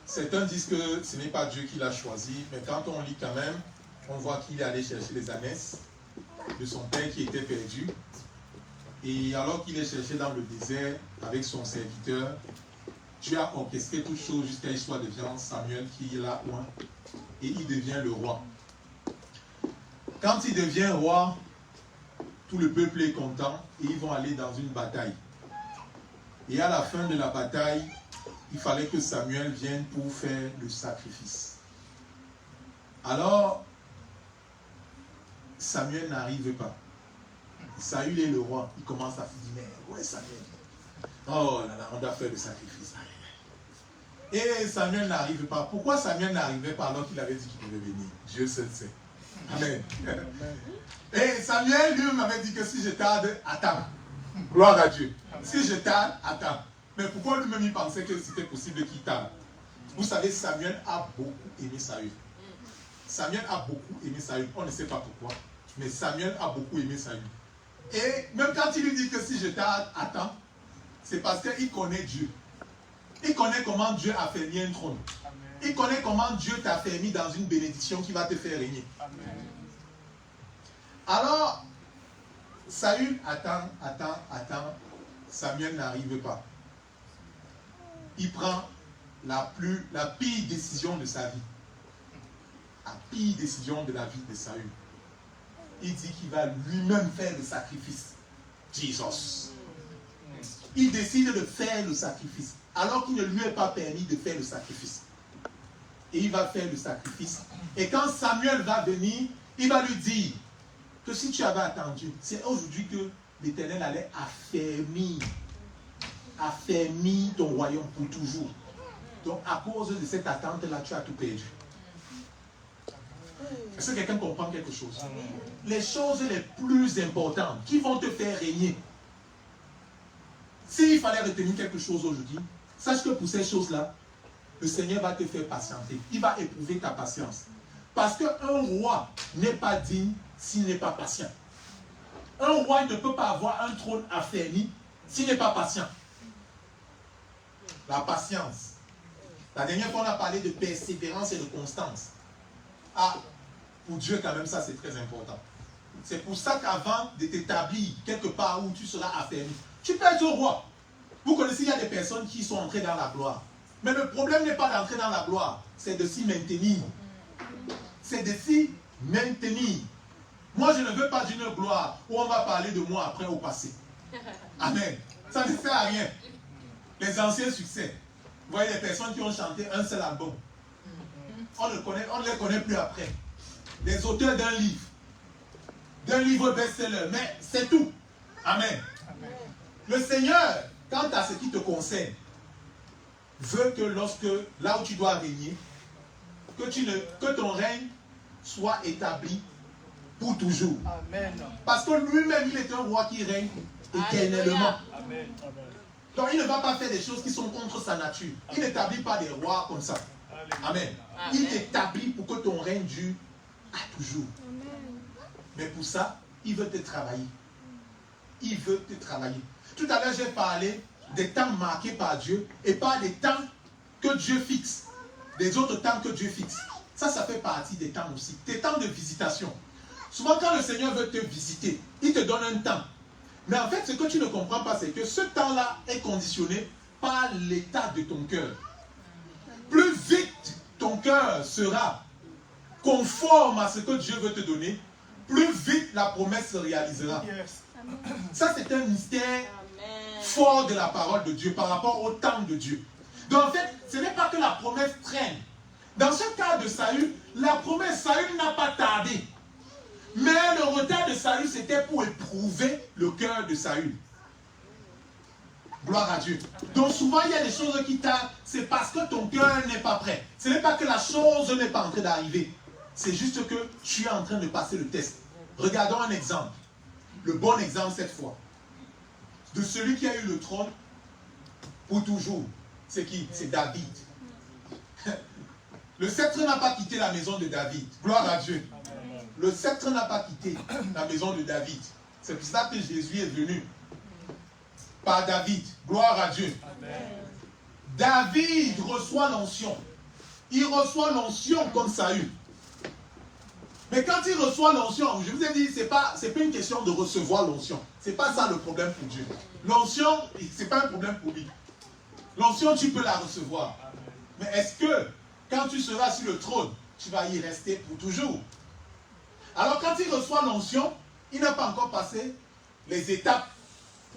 Certains disent que ce n'est pas Dieu qui l'a choisi, mais quand on lit quand même, on voit qu'il est allé chercher les ânesses de son père qui était perdu. Et alors qu'il est cherché dans le désert avec son serviteur, Dieu a orchestré toutes choses jusqu'à ce qu'il soit devenu Samuel qui est là loin. Et il devient le roi. Quand il devient roi, tout le peuple est content et ils vont aller dans une bataille. Et à la fin de la bataille, il fallait que Samuel vienne pour faire le sacrifice. Alors, Samuel n'arrive pas. Saül est le roi. Il commence à se dire, mais où est Samuel? Oh là là, on doit faire le sacrifice. Et Samuel n'arrive pas. Pourquoi Samuel n'arrivait pas alors qu'il avait dit qu'il devait venir? Dieu seul sait. Amen. Et Samuel lui m'avait dit que si je tarde, attends. Gloire à Dieu. Si je tarde, attends. Mais pourquoi lui-même il pensait que c'était possible qu'il tarde? Vous savez, Samuel a beaucoup aimé Saül. Samuel a beaucoup aimé Saül. On ne sait pas pourquoi. Mais Samuel a beaucoup aimé Saül. Et même quand il lui dit que si je tarde, attends, c'est parce qu'il connaît Dieu. Il connaît comment Dieu a fait un trône. Il connaît comment Dieu t'a fait mis dans une bénédiction qui va te faire régner. Amen. Alors, Saül attend. Samuel n'arrive pas. Il prend la pire décision de sa vie. La pire décision de la vie de Saül. Il dit qu'il va lui-même faire le sacrifice. Jesus. Il décide de faire le sacrifice, alors qu'il ne lui est pas permis de faire le sacrifice. Et il va faire le sacrifice. Et quand Samuel va venir, il va lui dire que si tu avais attendu, c'est aujourd'hui que l'Éternel allait affermir ton royaume pour toujours. Donc à cause de cette attente-là, tu as tout perdu. Est-ce que quelqu'un comprend quelque chose? Les choses les plus importantes qui vont te faire régner. S'il fallait retenir quelque chose aujourd'hui, sache que pour ces choses-là, le Seigneur va te faire patienter. Il va éprouver ta patience. Parce qu'un roi n'est pas digne s'il n'est pas patient. Un roi ne peut pas avoir un trône affermi s'il n'est pas patient. La patience. La dernière fois, on a parlé de persévérance et de constance. Ah, pour Dieu, quand même, ça, c'est très important. C'est pour ça qu'avant de t'établir quelque part où tu seras affermi, tu peux être roi. Vous connaissez, il y a des personnes qui sont entrées dans la gloire. Mais le problème n'est pas d'entrer dans la gloire, c'est de s'y maintenir. C'est de s'y maintenir. Moi, je ne veux pas d'une gloire où on va parler de moi après au passé. Amen. Ça ne sert à rien. Les anciens succès. Vous voyez les personnes qui ont chanté un seul album. On ne les connaît plus après. Les auteurs d'un livre best-seller. Mais c'est tout. Amen. Amen. Le Seigneur, quant à ce qui te concerne, veut que là où tu dois régner, que ton règne soit établi pour toujours. Amen. Parce que lui-même, il est un roi qui règne éternellement. Amen. Donc il ne va pas faire des choses qui sont contre sa nature. Il n'établit pas des rois comme ça. Amen. Il t'établit pour que ton règne dure à toujours. Amen. Mais pour ça, il veut te travailler. Il veut te travailler. Tout à l'heure, j'ai parlé des temps marqués par Dieu et pas des temps que Dieu fixe. Des autres temps que Dieu fixe. Ça fait partie des temps aussi. Des temps de visitation. Souvent, quand le Seigneur veut te visiter, il te donne un temps. Mais en fait, ce que tu ne comprends pas, c'est que ce temps-là est conditionné par l'état de ton cœur. Plus vite ton cœur sera conforme à ce que Dieu veut te donner, plus vite la promesse se réalisera. Ça, c'est un mystère fort de la parole de Dieu par rapport au temps de Dieu. Donc en fait, ce n'est pas que la promesse traîne. Dans ce cas de Saül, la promesse, Saül n'a pas tardé. Mais le retard de Saül, c'était pour éprouver le cœur de Saül. Gloire à Dieu. Donc souvent, il y a des choses qui tardent. C'est parce que ton cœur n'est pas prêt. Ce n'est pas que la chose n'est pas en train d'arriver. C'est juste que tu es en train de passer le test. Regardons un exemple. Le bon exemple cette fois. De celui qui a eu le trône pour toujours. C'est qui? C'est David. Le sceptre n'a pas quitté la maison de David. Gloire à Dieu. Le sceptre n'a pas quitté la maison de David. C'est pour ça que Jésus est venu par David. Gloire à Dieu. Amen. David reçoit l'onction. Il reçoit l'onction comme Saül. Mais quand il reçoit l'onction, je vous ai dit, c'est pas une question de recevoir l'onction. C'est pas ça le problème pour Dieu. L'onction, c'est pas un problème pour lui. L'onction, tu peux la recevoir. Mais est-ce que, quand tu seras sur le trône, tu vas y rester pour toujours? Alors quand il reçoit l'onction, il n'a pas encore passé les étapes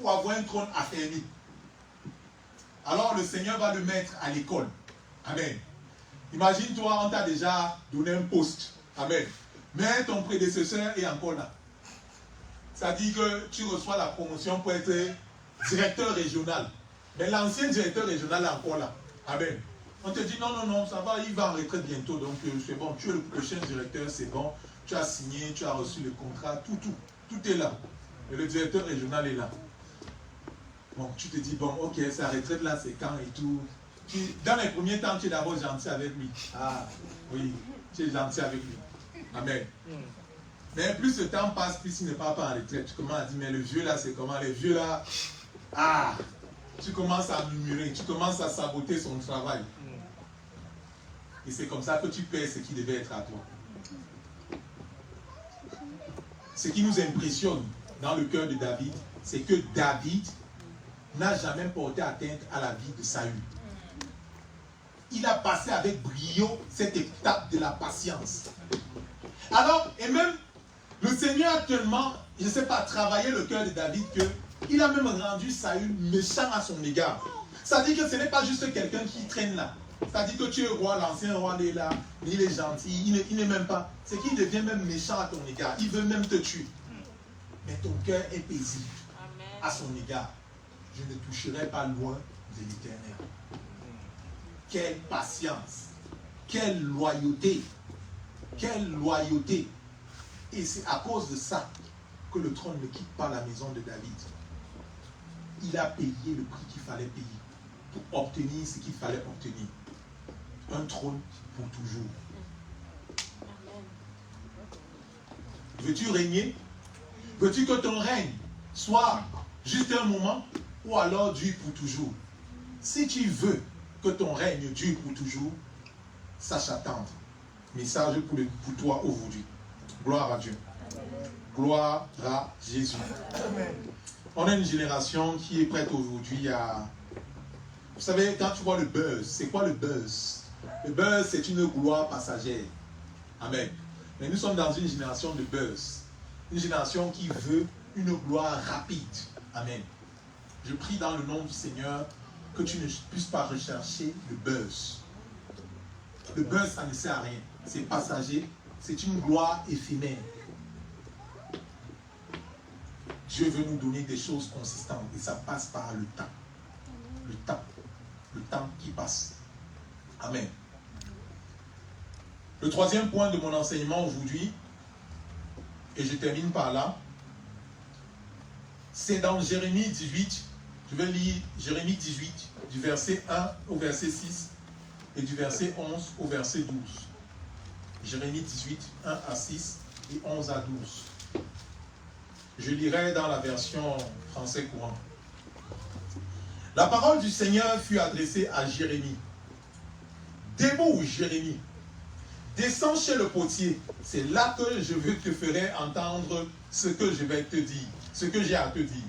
pour avoir un trône affermi. Alors le Seigneur va le mettre à l'école. Amen. Imagine-toi, on t'a déjà donné un poste. Amen. Mais ton prédécesseur est encore là. Ça dit que tu reçois la promotion pour être directeur régional. Mais l'ancien directeur régional est encore là. Amen. On te dit non, ça va, il va en retraite bientôt. Donc c'est bon, tu es le prochain directeur, c'est bon. tu as signé, tu as reçu le contrat, tout est là. Et le directeur régional est là. Bon, tu te dis, bon, ok, sa retraite là, c'est quand et tout. Dans les premiers temps, tu es d'abord gentil avec lui. Ah, oui, tu es gentil avec lui. Amen. Mais plus le temps passe, plus il ne part pas en retraite. Tu commences à dire, mais le vieux là, c'est comment? Le vieux là, ah, tu commences à murmurer, tu commences à saboter son travail. Et c'est comme ça que tu perds ce qui devait être à toi. Ce qui nous impressionne dans le cœur de David, c'est que David n'a jamais porté atteinte à la vie de Saül. Il a passé avec brio cette étape de la patience. Alors, et même, le Seigneur a tellement, je ne sais pas, travaillé le cœur de David qu'il a même rendu Saül méchant à son égard. C'est-à-dire que ce n'est pas juste quelqu'un qui traîne là. C'est-à-dire que tu es roi, l'ancien roi est là, il est gentil, il n'est même pas. C'est qu'il devient même méchant à ton égard. Il veut même te tuer. Mais ton cœur est paisible à son égard. Je ne toucherai pas loin de l'Éternel. Quelle patience, quelle loyauté, quelle loyauté. Et c'est à cause de ça que le trône ne quitte pas la maison de David. Il a payé le prix qu'il fallait payer pour obtenir ce qu'il fallait obtenir. Un trône pour toujours. Veux-tu régner? Veux-tu que ton règne soit juste un moment ou alors dure pour toujours? Si tu veux que ton règne dure pour toujours, sache attendre. Message pour toi aujourd'hui. Gloire à Dieu. Gloire à Jésus. On a une génération qui est prête aujourd'hui à... Vous savez, quand tu vois le buzz, c'est quoi le buzz? Le buzz, c'est une gloire passagère. Amen. Mais nous sommes dans une génération de buzz. Une génération qui veut une gloire rapide. Amen. Je prie dans le nom du Seigneur que tu ne puisses pas rechercher le buzz. Le buzz, ça ne sert à rien. C'est passager. C'est une gloire éphémère. Dieu veut nous donner des choses consistantes. Et ça passe par le temps. Le temps. Le temps qui passe. Amen. Le troisième point de mon enseignement aujourd'hui, et je termine par là, c'est dans Jérémie 18. Je vais lire Jérémie 18, du verset 1 au verset 6 et du verset 11 au verset 12. Jérémie 18, 1 à 6 et 11 à 12. Je lirai dans la version français courant. La parole du Seigneur fut adressée à Jérémie. Debout, Jérémie. Descends chez le potier. C'est là que je te ferai entendre ce que je vais te dire, ce que j'ai à te dire.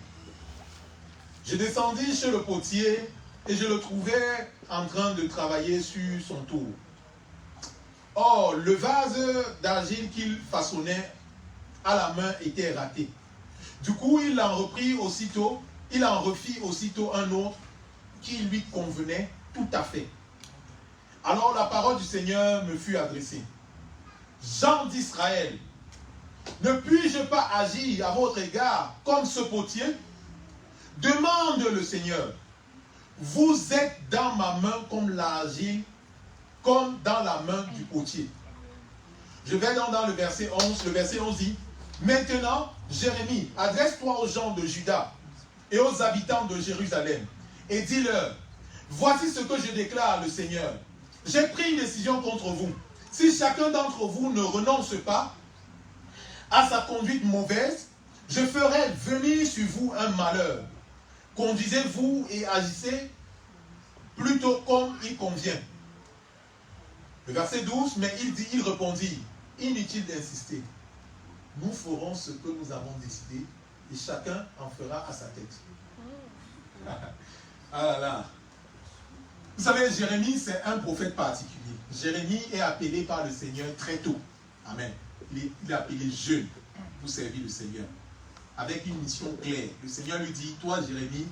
Je descendis chez le potier et je le trouvais en train de travailler sur son tour. Or, le vase d'argile qu'il façonnait à la main était raté. Du coup, il en refit aussitôt un autre qui lui convenait tout à fait. Alors la parole du Seigneur me fut adressée. Gens d'Israël, ne puis-je pas agir à votre égard comme ce potier? Demande le Seigneur. Vous êtes dans ma main comme l'argile, comme dans la main du potier. Je vais donc dans le verset 11. Le verset 11 dit, maintenant, Jérémie, adresse-toi aux gens de Juda et aux habitants de Jérusalem et dis-leur, voici ce que je déclare le Seigneur. J'ai pris une décision contre vous. Si chacun d'entre vous ne renonce pas à sa conduite mauvaise, je ferai venir sur vous un malheur. Conduisez-vous et agissez plutôt comme il convient. Le verset 12, mais il répondit, inutile d'insister. Nous ferons ce que nous avons décidé et chacun en fera à sa tête. Ah là là. Vous savez, Jérémie, c'est un prophète particulier. Jérémie est appelé par le Seigneur très tôt. Amen. Il est appelé jeune pour servir le Seigneur. Avec une mission claire. Le Seigneur lui dit, toi Jérémie,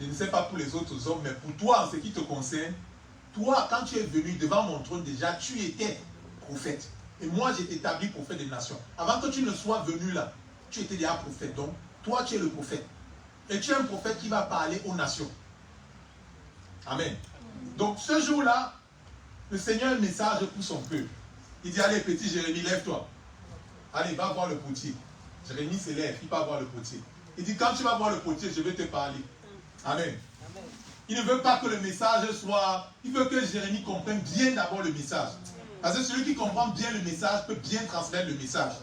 je ne sais pas pour les autres hommes, mais pour toi, en ce qui te concerne, toi, quand tu es venu devant mon trône, déjà, tu étais prophète. Et moi, j'ai établi prophète des nations. Avant que tu ne sois venu là, tu étais déjà prophète. Donc, toi, tu es le prophète. Et tu es un prophète qui va parler aux nations. Amen. Donc, ce jour-là, le Seigneur a un message pour son peuple. Il dit, allez, petit Jérémie, lève-toi. allez, va voir le potier. Jérémie se lève, il va voir le potier. Il dit, quand tu vas voir le potier, je vais te parler. Amen. Il ne veut pas que le message soit... Il veut que Jérémie comprenne bien d'abord le message. Parce que celui qui comprend bien le message peut bien transmettre le message.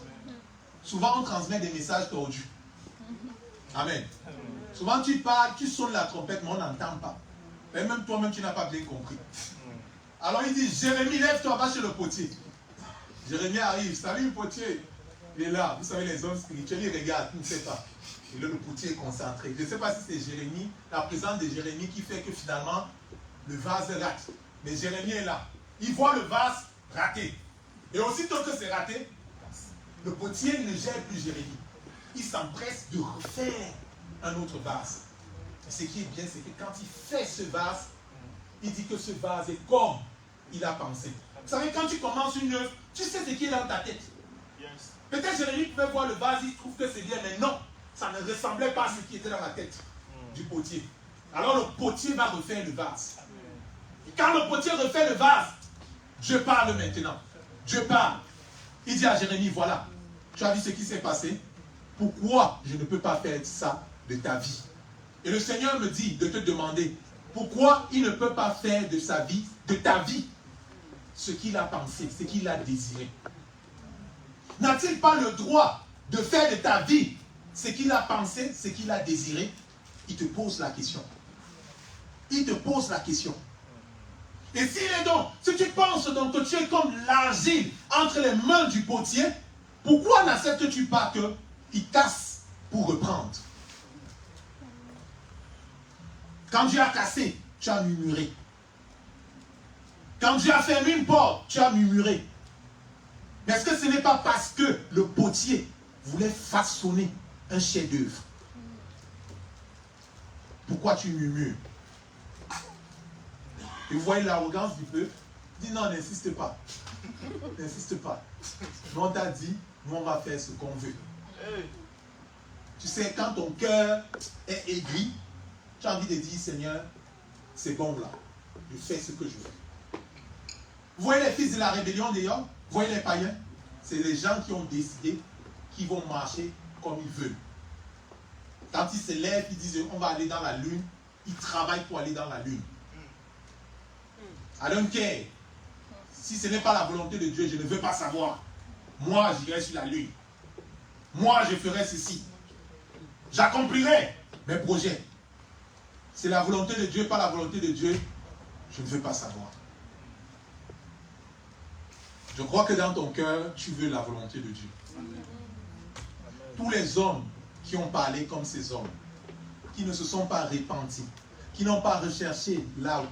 Souvent, on transmet des messages tordus. Amen. Souvent, tu parles, tu sonnes la trompette, mais on n'entend pas. Et même toi-même, tu n'as pas bien compris. Alors, il dit, Jérémie, lève-toi, va chez le potier. Jérémie arrive, salut le potier. Il est là. Vous savez, les hommes spirituels, ils regardent, il ne sait pas. Et là, le potier est concentré. Je ne sais pas si c'est Jérémie, la présence de Jérémie qui fait que finalement, le vase rate. Mais Jérémie est là. Il voit le vase raté. Et aussitôt que c'est raté, le potier ne gère plus Jérémie. Il s'empresse de refaire un autre vase. Et ce qui est bien, c'est que quand il fait ce vase, il dit que ce vase est comme il a pensé. Vous savez, quand tu commences une œuvre, tu sais ce qui est dans ta tête. Peut-être Jérémie pouvait voir le vase, il trouve que c'est bien, mais non, ça ne ressemblait pas à ce qui était dans la tête du potier. Alors le potier va refaire le vase. Et quand le potier refait le vase, Dieu parle maintenant. Dieu parle. Il dit à Jérémie, voilà, tu as vu ce qui s'est passé? Pourquoi je ne peux pas faire ça de ta vie? Et le Seigneur me dit de te demander, pourquoi il ne peut pas faire de sa vie, de ta vie, ce qu'il a pensé, ce qu'il a désiré? N'a-t-il pas le droit de faire de ta vie ce qu'il a pensé, ce qu'il a désiré? Il te pose la question. Il te pose la question. Et s'il est donc, si tu penses donc que tu es comme l'argile entre les mains du potier, pourquoi n'acceptes-tu pas qu'il casse pour reprendre? Quand Dieu a cassé, tu as murmuré. Quand Dieu a fermé une porte, tu as murmuré. Mais est-ce que ce n'est pas parce que le potier voulait façonner un chef-d'œuvre? Pourquoi tu murmures? Et vous voyez l'arrogance du peuple? Il dit non, n'insiste pas. N'insiste pas. Nous on t'a dit, nous on va faire ce qu'on veut. Tu sais, quand ton cœur est aigri, tu as envie de dire, Seigneur, c'est bon là. Je fais ce que je veux. Vous voyez les fils de la rébellion d'ailleurs? Vous voyez les païens? C'est les gens qui ont décidé qu'ils vont marcher comme ils veulent. Quand ils se lèvent, ils disent on va aller dans la lune. Ils travaillent pour aller dans la lune. I don't care. Si ce n'est pas la volonté de Dieu, je ne veux pas savoir. Moi, j'irai sur la lune. Moi, je ferai ceci. J'accomplirai mes projets. C'est la volonté de Dieu, pas la volonté de Dieu. Je ne veux pas savoir. Je crois que dans ton cœur, tu veux la volonté de Dieu. Tous les hommes qui ont parlé comme ces hommes, qui ne se sont pas repentis, qui n'ont pas recherché la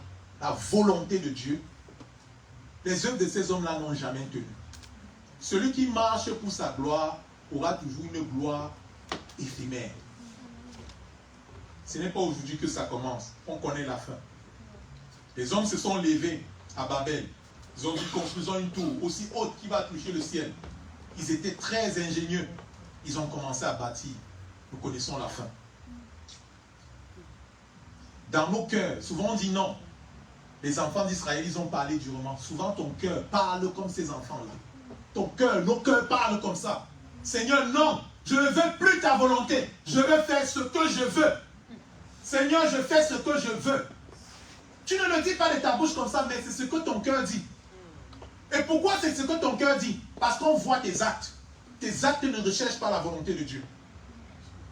volonté de Dieu, les œuvres de ces hommes-là n'ont jamais tenu. Celui qui marche pour sa gloire aura toujours une gloire éphémère. Ce n'est pas aujourd'hui que ça commence. On connaît la fin. Les hommes se sont levés à Babel. Ils ont dit construisons une tour aussi haute qui va toucher le ciel. Ils étaient très ingénieux. Ils ont commencé à bâtir. Nous connaissons la fin. Dans nos cœurs, souvent on dit non. Les enfants d'Israël, ils ont parlé durement. Souvent ton cœur parle comme ces enfants-là. Ton cœur, nos cœurs parlent comme ça. Seigneur, non, je ne veux plus ta volonté. Je veux faire ce que je veux. Seigneur, je fais ce que je veux. Tu ne le dis pas de ta bouche comme ça, mais c'est ce que ton cœur dit. Et pourquoi c'est ce que ton cœur dit? Parce qu'on voit tes actes. Tes actes ne recherchent pas la volonté de Dieu.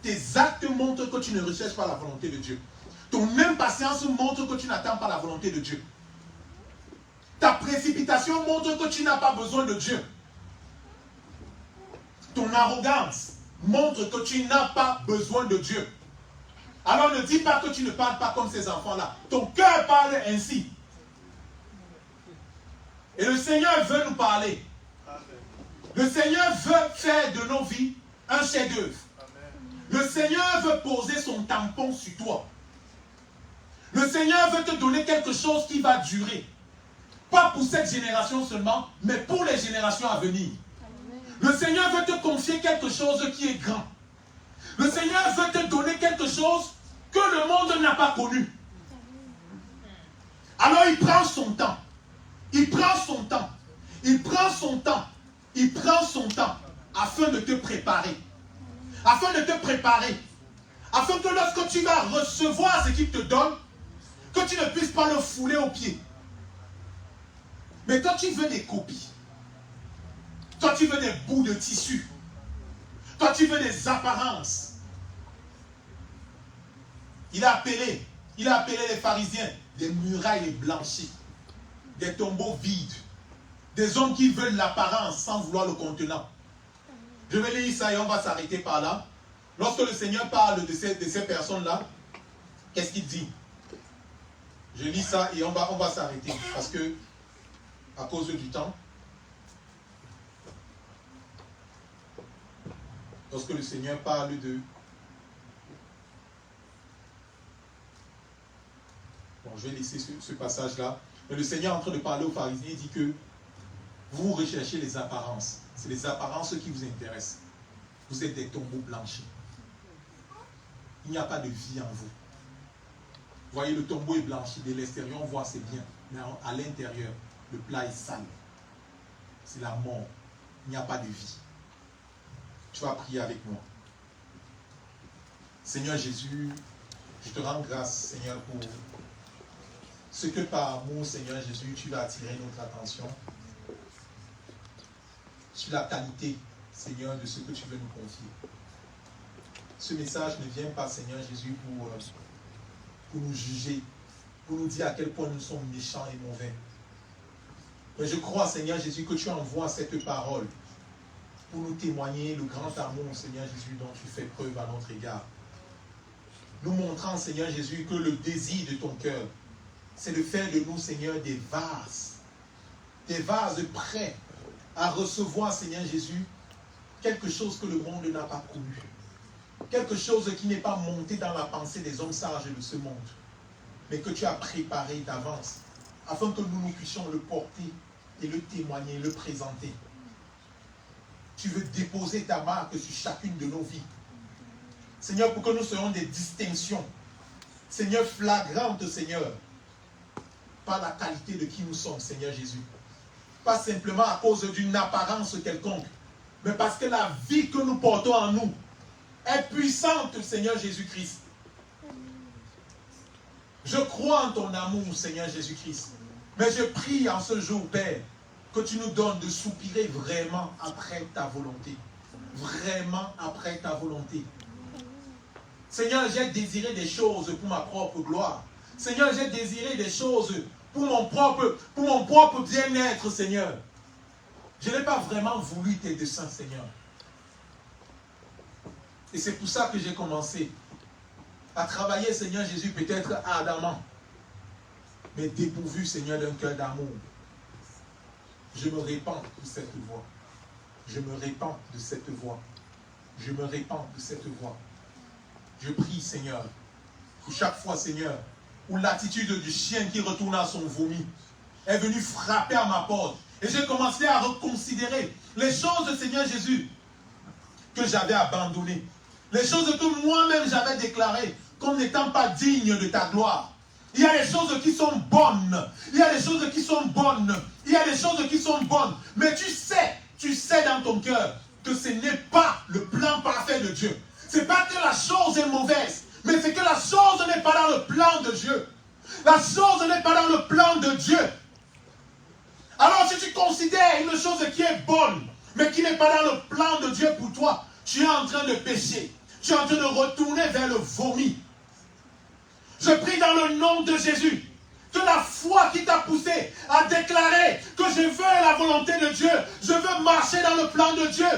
Tes actes montrent que tu ne recherches pas la volonté de Dieu. Ton impatience montre que tu n'attends pas la volonté de Dieu. Ta précipitation montre que tu n'as pas besoin de Dieu. Ton arrogance montre que tu n'as pas besoin de Dieu. Alors ne dis pas que tu ne parles pas comme ces enfants-là. Ton cœur parle ainsi. Et le Seigneur veut nous parler. Le Seigneur veut faire de nos vies un chef-d'œuvre. Le Seigneur veut poser son tampon sur toi. Le Seigneur veut te donner quelque chose qui va durer. Pas pour cette génération seulement, mais pour les générations à venir. Le Seigneur veut te confier quelque chose qui est grand. Le Seigneur veut te donner quelque chose que le monde n'a pas connu. Alors il prend son temps. Il prend son temps. Il prend son temps. Il prend son temps. afin de te préparer. Afin de te préparer. Afin que lorsque tu vas recevoir ce qu'il te donne, que tu ne puisses pas le fouler aux pieds. Mais quand tu veux des copies, quand tu veux des bouts de tissu, quand tu veux des apparences, il a appelé les pharisiens des murailles blanchies, des tombeaux vides, des hommes qui veulent l'apparence sans vouloir le contenant. Je vais lire ça et on va s'arrêter par là. Lorsque le Seigneur parle de ces personnes-là, qu'est-ce qu'il dit? Je lis ça et on va s'arrêter parce que, à cause du temps, lorsque le Seigneur parle de... Bon, je vais laisser ce passage-là. Mais le Seigneur est en train de parler aux pharisiens, il dit que vous recherchez les apparences. C'est les apparences qui vous intéressent. Vous êtes des tombeaux blanchis. Il n'y a pas de vie en vous. Vous voyez, le tombeau est blanchi. De l'extérieur, on voit c'est bien. Mais à l'intérieur, le plat est sale. C'est la mort. Il n'y a pas de vie. Tu vas prier avec moi. Seigneur Jésus, je te rends grâce, Seigneur, pour ce que par amour, Seigneur Jésus, tu vas attirer notre attention sur la qualité, Seigneur, de ce que tu veux nous confier. Ce message ne vient pas, Seigneur Jésus, pour nous juger, pour nous dire à quel point nous sommes méchants et mauvais. Mais je crois, Seigneur Jésus, que tu envoies cette parole pour nous témoigner le grand amour, Seigneur Jésus, dont tu fais preuve à notre égard. Nous montrant, Seigneur Jésus, que le désir de ton cœur, c'est de faire de nous, Seigneur, des vases prêts à recevoir, Seigneur Jésus, quelque chose que le monde n'a pas connu. Quelque chose qui n'est pas monté dans la pensée des hommes sages de ce monde, mais que tu as préparé d'avance, afin que nous puissions le porter et le témoigner, le présenter. Tu veux déposer ta marque sur chacune de nos vies. Seigneur, pour que nous soyons des distinctions. Seigneur, flagrantes, Seigneur, par la qualité de qui nous sommes, Seigneur Jésus. Pas simplement à cause d'une apparence quelconque, mais parce que la vie que nous portons en nous est puissante, Seigneur Jésus-Christ. Je crois en ton amour, Seigneur Jésus-Christ. Mais je prie en ce jour, Père, que tu nous donnes de soupirer vraiment après ta volonté. Vraiment après ta volonté. Seigneur, j'ai désiré des choses pour ma propre gloire. Seigneur, j'ai désiré des choses pour mon propre bien-être, Seigneur. Je n'ai pas vraiment voulu tes desseins, Seigneur. Et c'est pour ça que j'ai commencé à travailler, Seigneur Jésus, peut-être ardemment, mais dépourvu, Seigneur, d'un cœur d'amour. Je me répands de cette voix. Je me répands de cette voix. Je me répands de cette voix. Je prie, Seigneur, pour chaque fois, Seigneur, où l'attitude du chien qui retourne à son vomi est venue frapper à ma porte. Et j'ai commencé à reconsidérer les choses, Seigneur Jésus, que j'avais abandonnées. Les choses que moi-même j'avais déclarées comme n'étant pas dignes de ta gloire. Il y a des choses qui sont bonnes. Il y a des choses qui sont bonnes. Il y a des choses qui sont bonnes. Mais tu sais dans ton cœur que ce n'est pas le plan parfait de Dieu. Ce n'est pas que la chose est mauvaise, mais c'est que la chose n'est pas dans le plan de Dieu. La chose n'est pas dans le plan de Dieu. Alors si tu considères une chose qui est bonne, mais qui n'est pas dans le plan de Dieu pour toi, tu es en train de pécher. Tu es en train de retourner vers le vomi. Je prie dans le nom de Jésus que la foi qui t'a poussé à déclarer que je veux la volonté de Dieu, je veux marcher dans le plan de Dieu,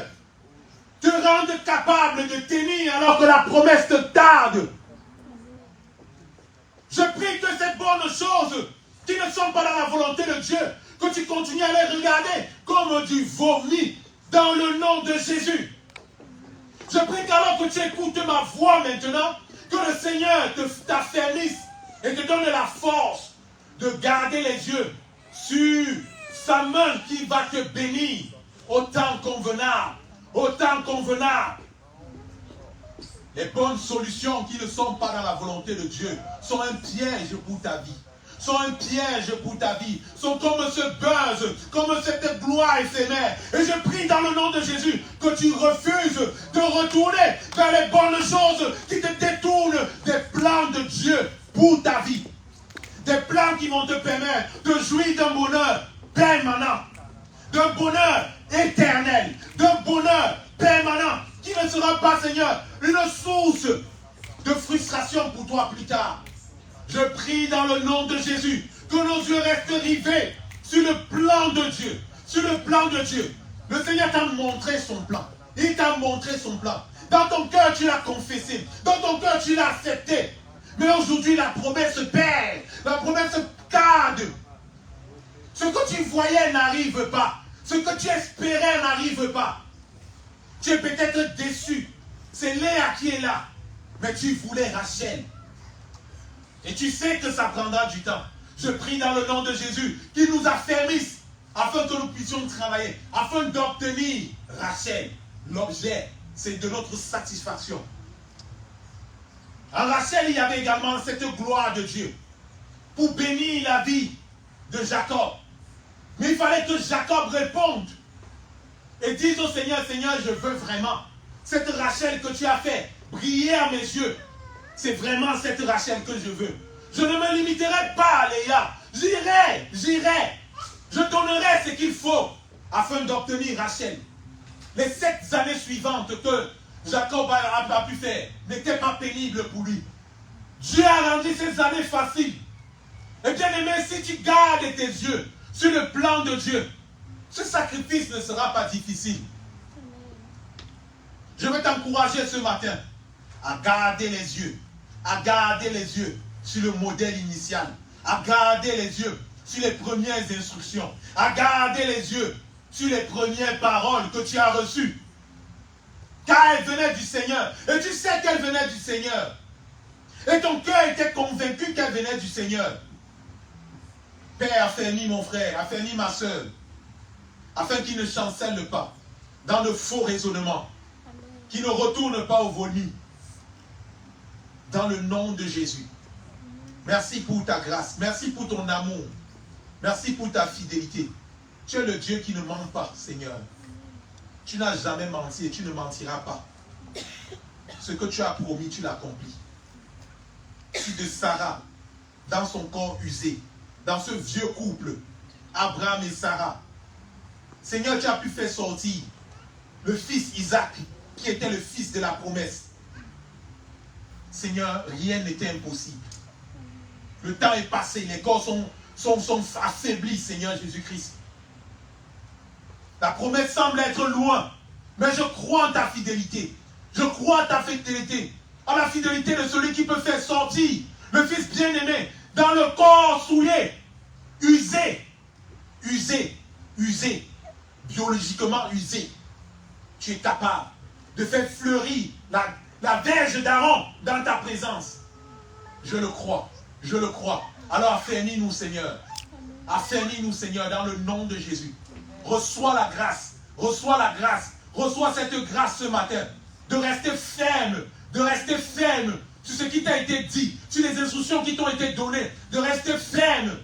te rende capable de tenir alors que la promesse te tarde. Je prie que ces bonnes choses qui ne sont pas dans la volonté de Dieu, que tu continues à les regarder comme du vomi dans le nom de Jésus. Je prie qu'alors que tu écoutes ma voix maintenant, que le Seigneur t'affermisse et te donne la force de garder les yeux sur sa main qui va te bénir au temps convenable. Au temps convenable. Les bonnes solutions qui ne sont pas dans la volonté de Dieu sont un piège pour ta vie. sont un piège pour ta vie, sont comme ce buzz, comme cette gloire éphémère. Et je prie dans le nom de Jésus que tu refuses de retourner vers les bonnes choses qui te détournent des plans de Dieu pour ta vie. Des plans qui vont te permettre de jouir d'un bonheur permanent, d'un bonheur éternel, d'un bonheur permanent qui ne sera pas, Seigneur, une source de frustration pour toi plus tard. Je prie dans le nom de Jésus que nos yeux restent rivés sur le plan de Dieu. Sur le plan de Dieu. Le Seigneur t'a montré son plan. Il t'a montré son plan. Dans ton cœur, tu l'as confessé. Dans ton cœur, tu l'as accepté. Mais aujourd'hui, la promesse perd. La promesse tarde. Ce que tu voyais n'arrive pas. Ce que tu espérais n'arrive pas. Tu es peut-être déçu. C'est Léa qui est là. Mais tu voulais Rachel. Et tu sais que ça prendra du temps. Je prie dans le nom de Jésus qu'il nous affermisse afin que nous puissions travailler, afin d'obtenir Rachel. L'objet, c'est de notre satisfaction. En Rachel, il y avait également cette gloire de Dieu pour bénir la vie de Jacob. Mais il fallait que Jacob réponde et dise au Seigneur, Seigneur, je veux vraiment cette Rachel que tu as fait briller à mes yeux. C'est vraiment cette Rachel que je veux. Je ne me limiterai pas à Léa. J'irai. Je donnerai ce qu'il faut afin d'obtenir Rachel. Les 7 années suivantes que Jacob a pu faire n'étaient pas pénibles pour lui. Dieu a rendu ces années faciles. Et bien aimé, si tu gardes tes yeux sur le plan de Dieu, ce sacrifice ne sera pas difficile. Je veux t'encourager ce matin à garder les yeux sur le modèle initial, à garder les yeux sur les premières instructions, à garder les yeux sur les premières paroles que tu as reçues. Car elles venaient du Seigneur. Et tu sais qu'elles venaient du Seigneur. Et ton cœur était convaincu qu'elles venaient du Seigneur. Père, affermis mon frère, affermis ma soeur, afin qu'il ne chancelle pas dans le faux raisonnement, qu'il ne retourne pas au vomi. Dans le nom de Jésus. Merci pour ta grâce. Merci pour ton amour. Merci pour ta fidélité. Tu es le Dieu qui ne ment pas, Seigneur. Tu n'as jamais menti et tu ne mentiras pas. Ce que tu as promis, tu l'accomplis. Si de Sarah, dans son corps usé, dans ce vieux couple, Abraham et Sarah, Seigneur, tu as pu faire sortir le fils Isaac, qui était le fils de la promesse. Seigneur, rien n'était impossible. Le temps est passé, les corps sont affaiblis, Seigneur Jésus-Christ. La promesse semble être loin, mais je crois en ta fidélité. Je crois en ta fidélité, en la fidélité de celui qui peut faire sortir le Fils bien-aimé dans le corps souillé, usé, biologiquement usé. Tu es capable de faire fleurir la verge d'Aaron dans ta présence. Je le crois. Alors affermis-nous, Seigneur. Affermis-nous, Seigneur, dans le nom de Jésus. Reçois la grâce. Reçois cette grâce ce matin. De rester ferme sur ce qui t'a été dit, sur les instructions qui t'ont été données. De rester ferme.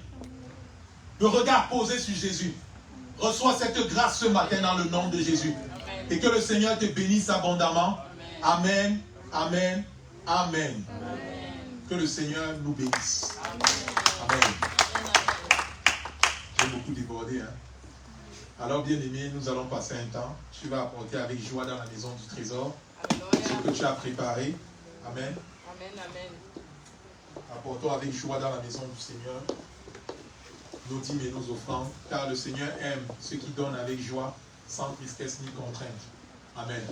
Le regard posé sur Jésus. Reçois cette grâce ce matin dans le nom de Jésus. Et que le Seigneur te bénisse abondamment. Amen, amen, amen. Que le Seigneur nous bénisse. Amen. J'ai beaucoup débordé. Alors, bien-aimé, nous allons passer un temps. Tu vas apporter avec joie dans la maison du trésor ce que tu as préparé. Amen. Apportons avec joie dans la maison du Seigneur nos dîmes et nos offrandes, car le Seigneur aime ceux qui donnent avec joie, sans tristesse ni contrainte. Amen.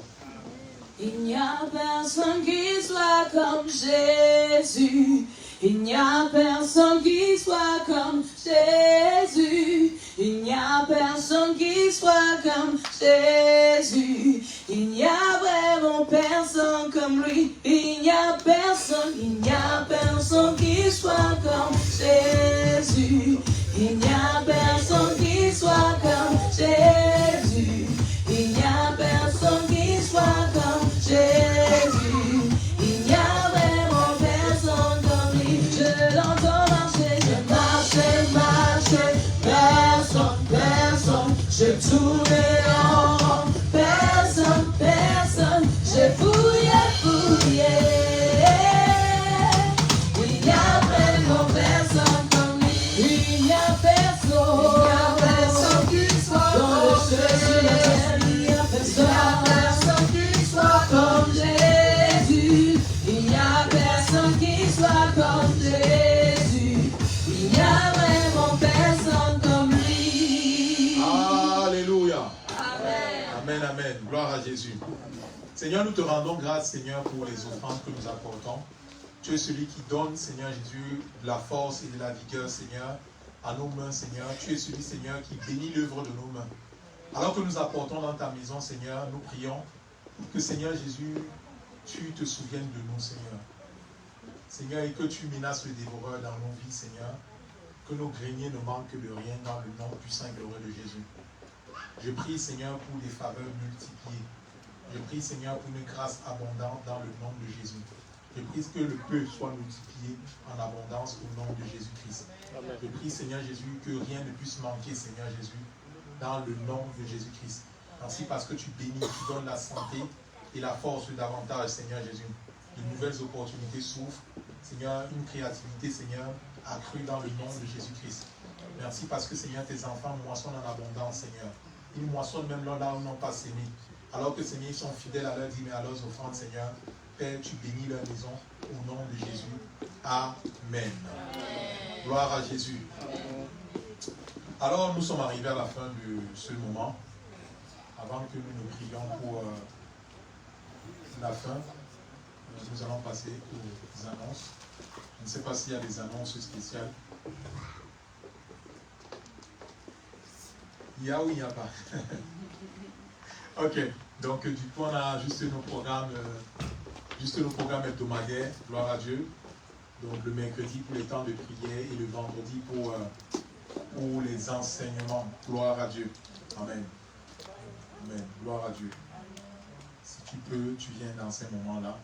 Il n'y a personne qui soit comme Jésus. Il n'y a personne qui soit comme Jésus. Il n'y a personne qui soit comme Jésus. Il n'y a vraiment personne comme lui. Il n'y a personne qui soit comme Jésus. Il n'y a personne qui soit comme Jésus. Il n'y a personne qui soit comme Jésus. Il n'y a vraiment personne comme lui. Je l'entends marcher, je marche personne qui soit dans le ciel sur la terre. Il n'y a personne qui soit comme Jésus. Il n'y a personne qui soit comme Jésus. Il n'y a vraiment personne comme lui. Alléluia. Amen. Amen, amen. Gloire à Jésus. Seigneur, nous te rendons grâce, Seigneur, pour les offrandes que nous apportons. Tu es celui qui donne, Seigneur Jésus, de la force et de la vigueur, Seigneur, à nos mains, Seigneur. Tu es celui, Seigneur, qui bénit l'œuvre de nos mains. Alors que nous apportons dans ta maison, Seigneur, nous prions que, Seigneur Jésus, tu te souviennes de nous, Seigneur. Seigneur, et que tu menaces le dévoreur dans nos vies, Seigneur. Que nos greniers ne manquent de rien dans le nom puissant et glorieux de Jésus. Je prie, Seigneur, pour des faveurs multipliées. Je prie, Seigneur, pour une grâce abondante dans le nom de Jésus. Je prie que le peu soit multiplié en abondance au nom de Jésus-Christ. Je prie, Seigneur Jésus, que rien ne puisse manquer, Seigneur Jésus, dans le nom de Jésus-Christ. Merci parce que tu bénis, tu donnes la santé et la force davantage, Seigneur Jésus. De nouvelles opportunités s'ouvrent. Seigneur, une créativité, Seigneur, accrue dans le nom de Jésus-Christ. Merci parce que, Seigneur, tes enfants moissonnent en abondance, Seigneur. Ils moissonnent même là où ils n'ont pas sémé. Alors que, Seigneur, ils sont fidèles à leurs dîmes et à leurs offrandes, Seigneur. Père, tu bénis leur maison au nom de Jésus. Amen. Gloire à Jésus. Alors, nous sommes arrivés à la fin de ce moment. Avant que nous ne prions pour la fin, nous allons passer aux annonces. Je ne sais pas s'il y a des annonces spéciales. Il y a ou il n'y a pas? Ok, donc du coup on a juste nos programmes hebdomadaires, gloire à Dieu. Donc le mercredi pour les temps de prière et le vendredi pour les enseignements, gloire à Dieu. Amen. Amen, gloire à Dieu. Si tu peux, tu viens dans ces moments-là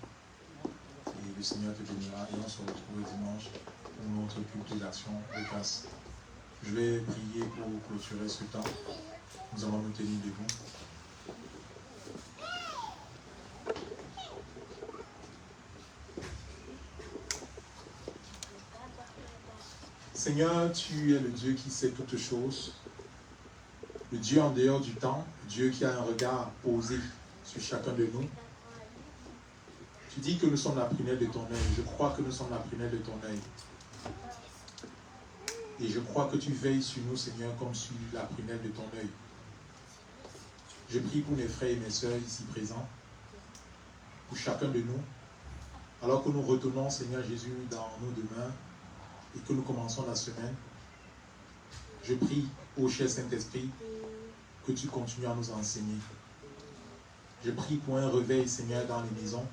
et le Seigneur te bénira et on se retrouve dimanche pour notre culte d'action de grâce. Je vais prier pour clôturer ce temps. Nous allons nous tenir debout. Seigneur, tu es le Dieu qui sait toutes choses, le Dieu en dehors du temps, le Dieu qui a un regard posé sur chacun de nous. Tu dis que nous sommes la prunelle de ton œil. Je crois que nous sommes la prunelle de ton œil. Et je crois que tu veilles sur nous, Seigneur, comme sur la prunelle de ton œil. Je prie pour mes frères et mes sœurs ici présents, pour chacun de nous, alors que nous retournons, Seigneur Jésus, dans nos demeures et que nous commençons la semaine. Je prie, ô cher Saint-Esprit, que tu continues à nous enseigner. Je prie pour un réveil, Seigneur, dans les maisons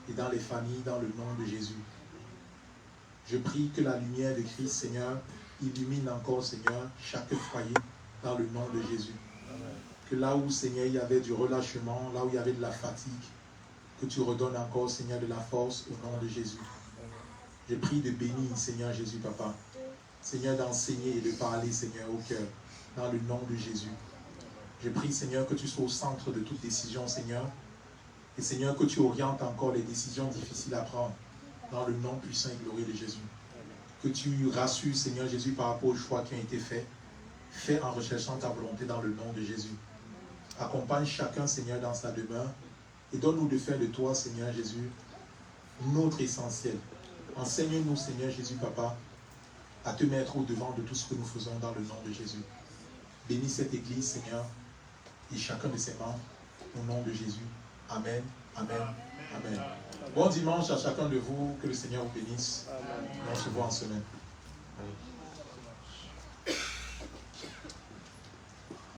et dans les familles, dans le nom de Jésus. Je prie que la lumière de Christ, Seigneur, illumine encore, Seigneur, chaque foyer dans le nom de Jésus. Que là où, Seigneur, il y avait du relâchement, là où il y avait de la fatigue, que tu redonnes encore, Seigneur, de la force au nom de Jésus. Je prie de bénir, Seigneur Jésus, Papa. Seigneur, d'enseigner et de parler, Seigneur, au cœur, dans le nom de Jésus. Je prie, Seigneur, que tu sois au centre de toute décision, Seigneur. Et Seigneur, que tu orientes encore les décisions difficiles à prendre, dans le nom puissant et glorieux de Jésus. Que tu rassures, Seigneur Jésus, par rapport aux choix qui ont été faits. Fais en recherchant ta volonté dans le nom de Jésus. Accompagne chacun, Seigneur, dans sa demeure. Et donne-nous de faire de toi, Seigneur Jésus, notre essentiel. Enseigne-nous, Seigneur Jésus, Papa, à te mettre au-devant de tout ce que nous faisons dans le nom de Jésus. Bénis cette église, Seigneur, et chacun de ses membres, au nom de Jésus. Amen, amen, amen. Bon dimanche à chacun de vous, que le Seigneur vous bénisse. Et on se voit en semaine. Allez.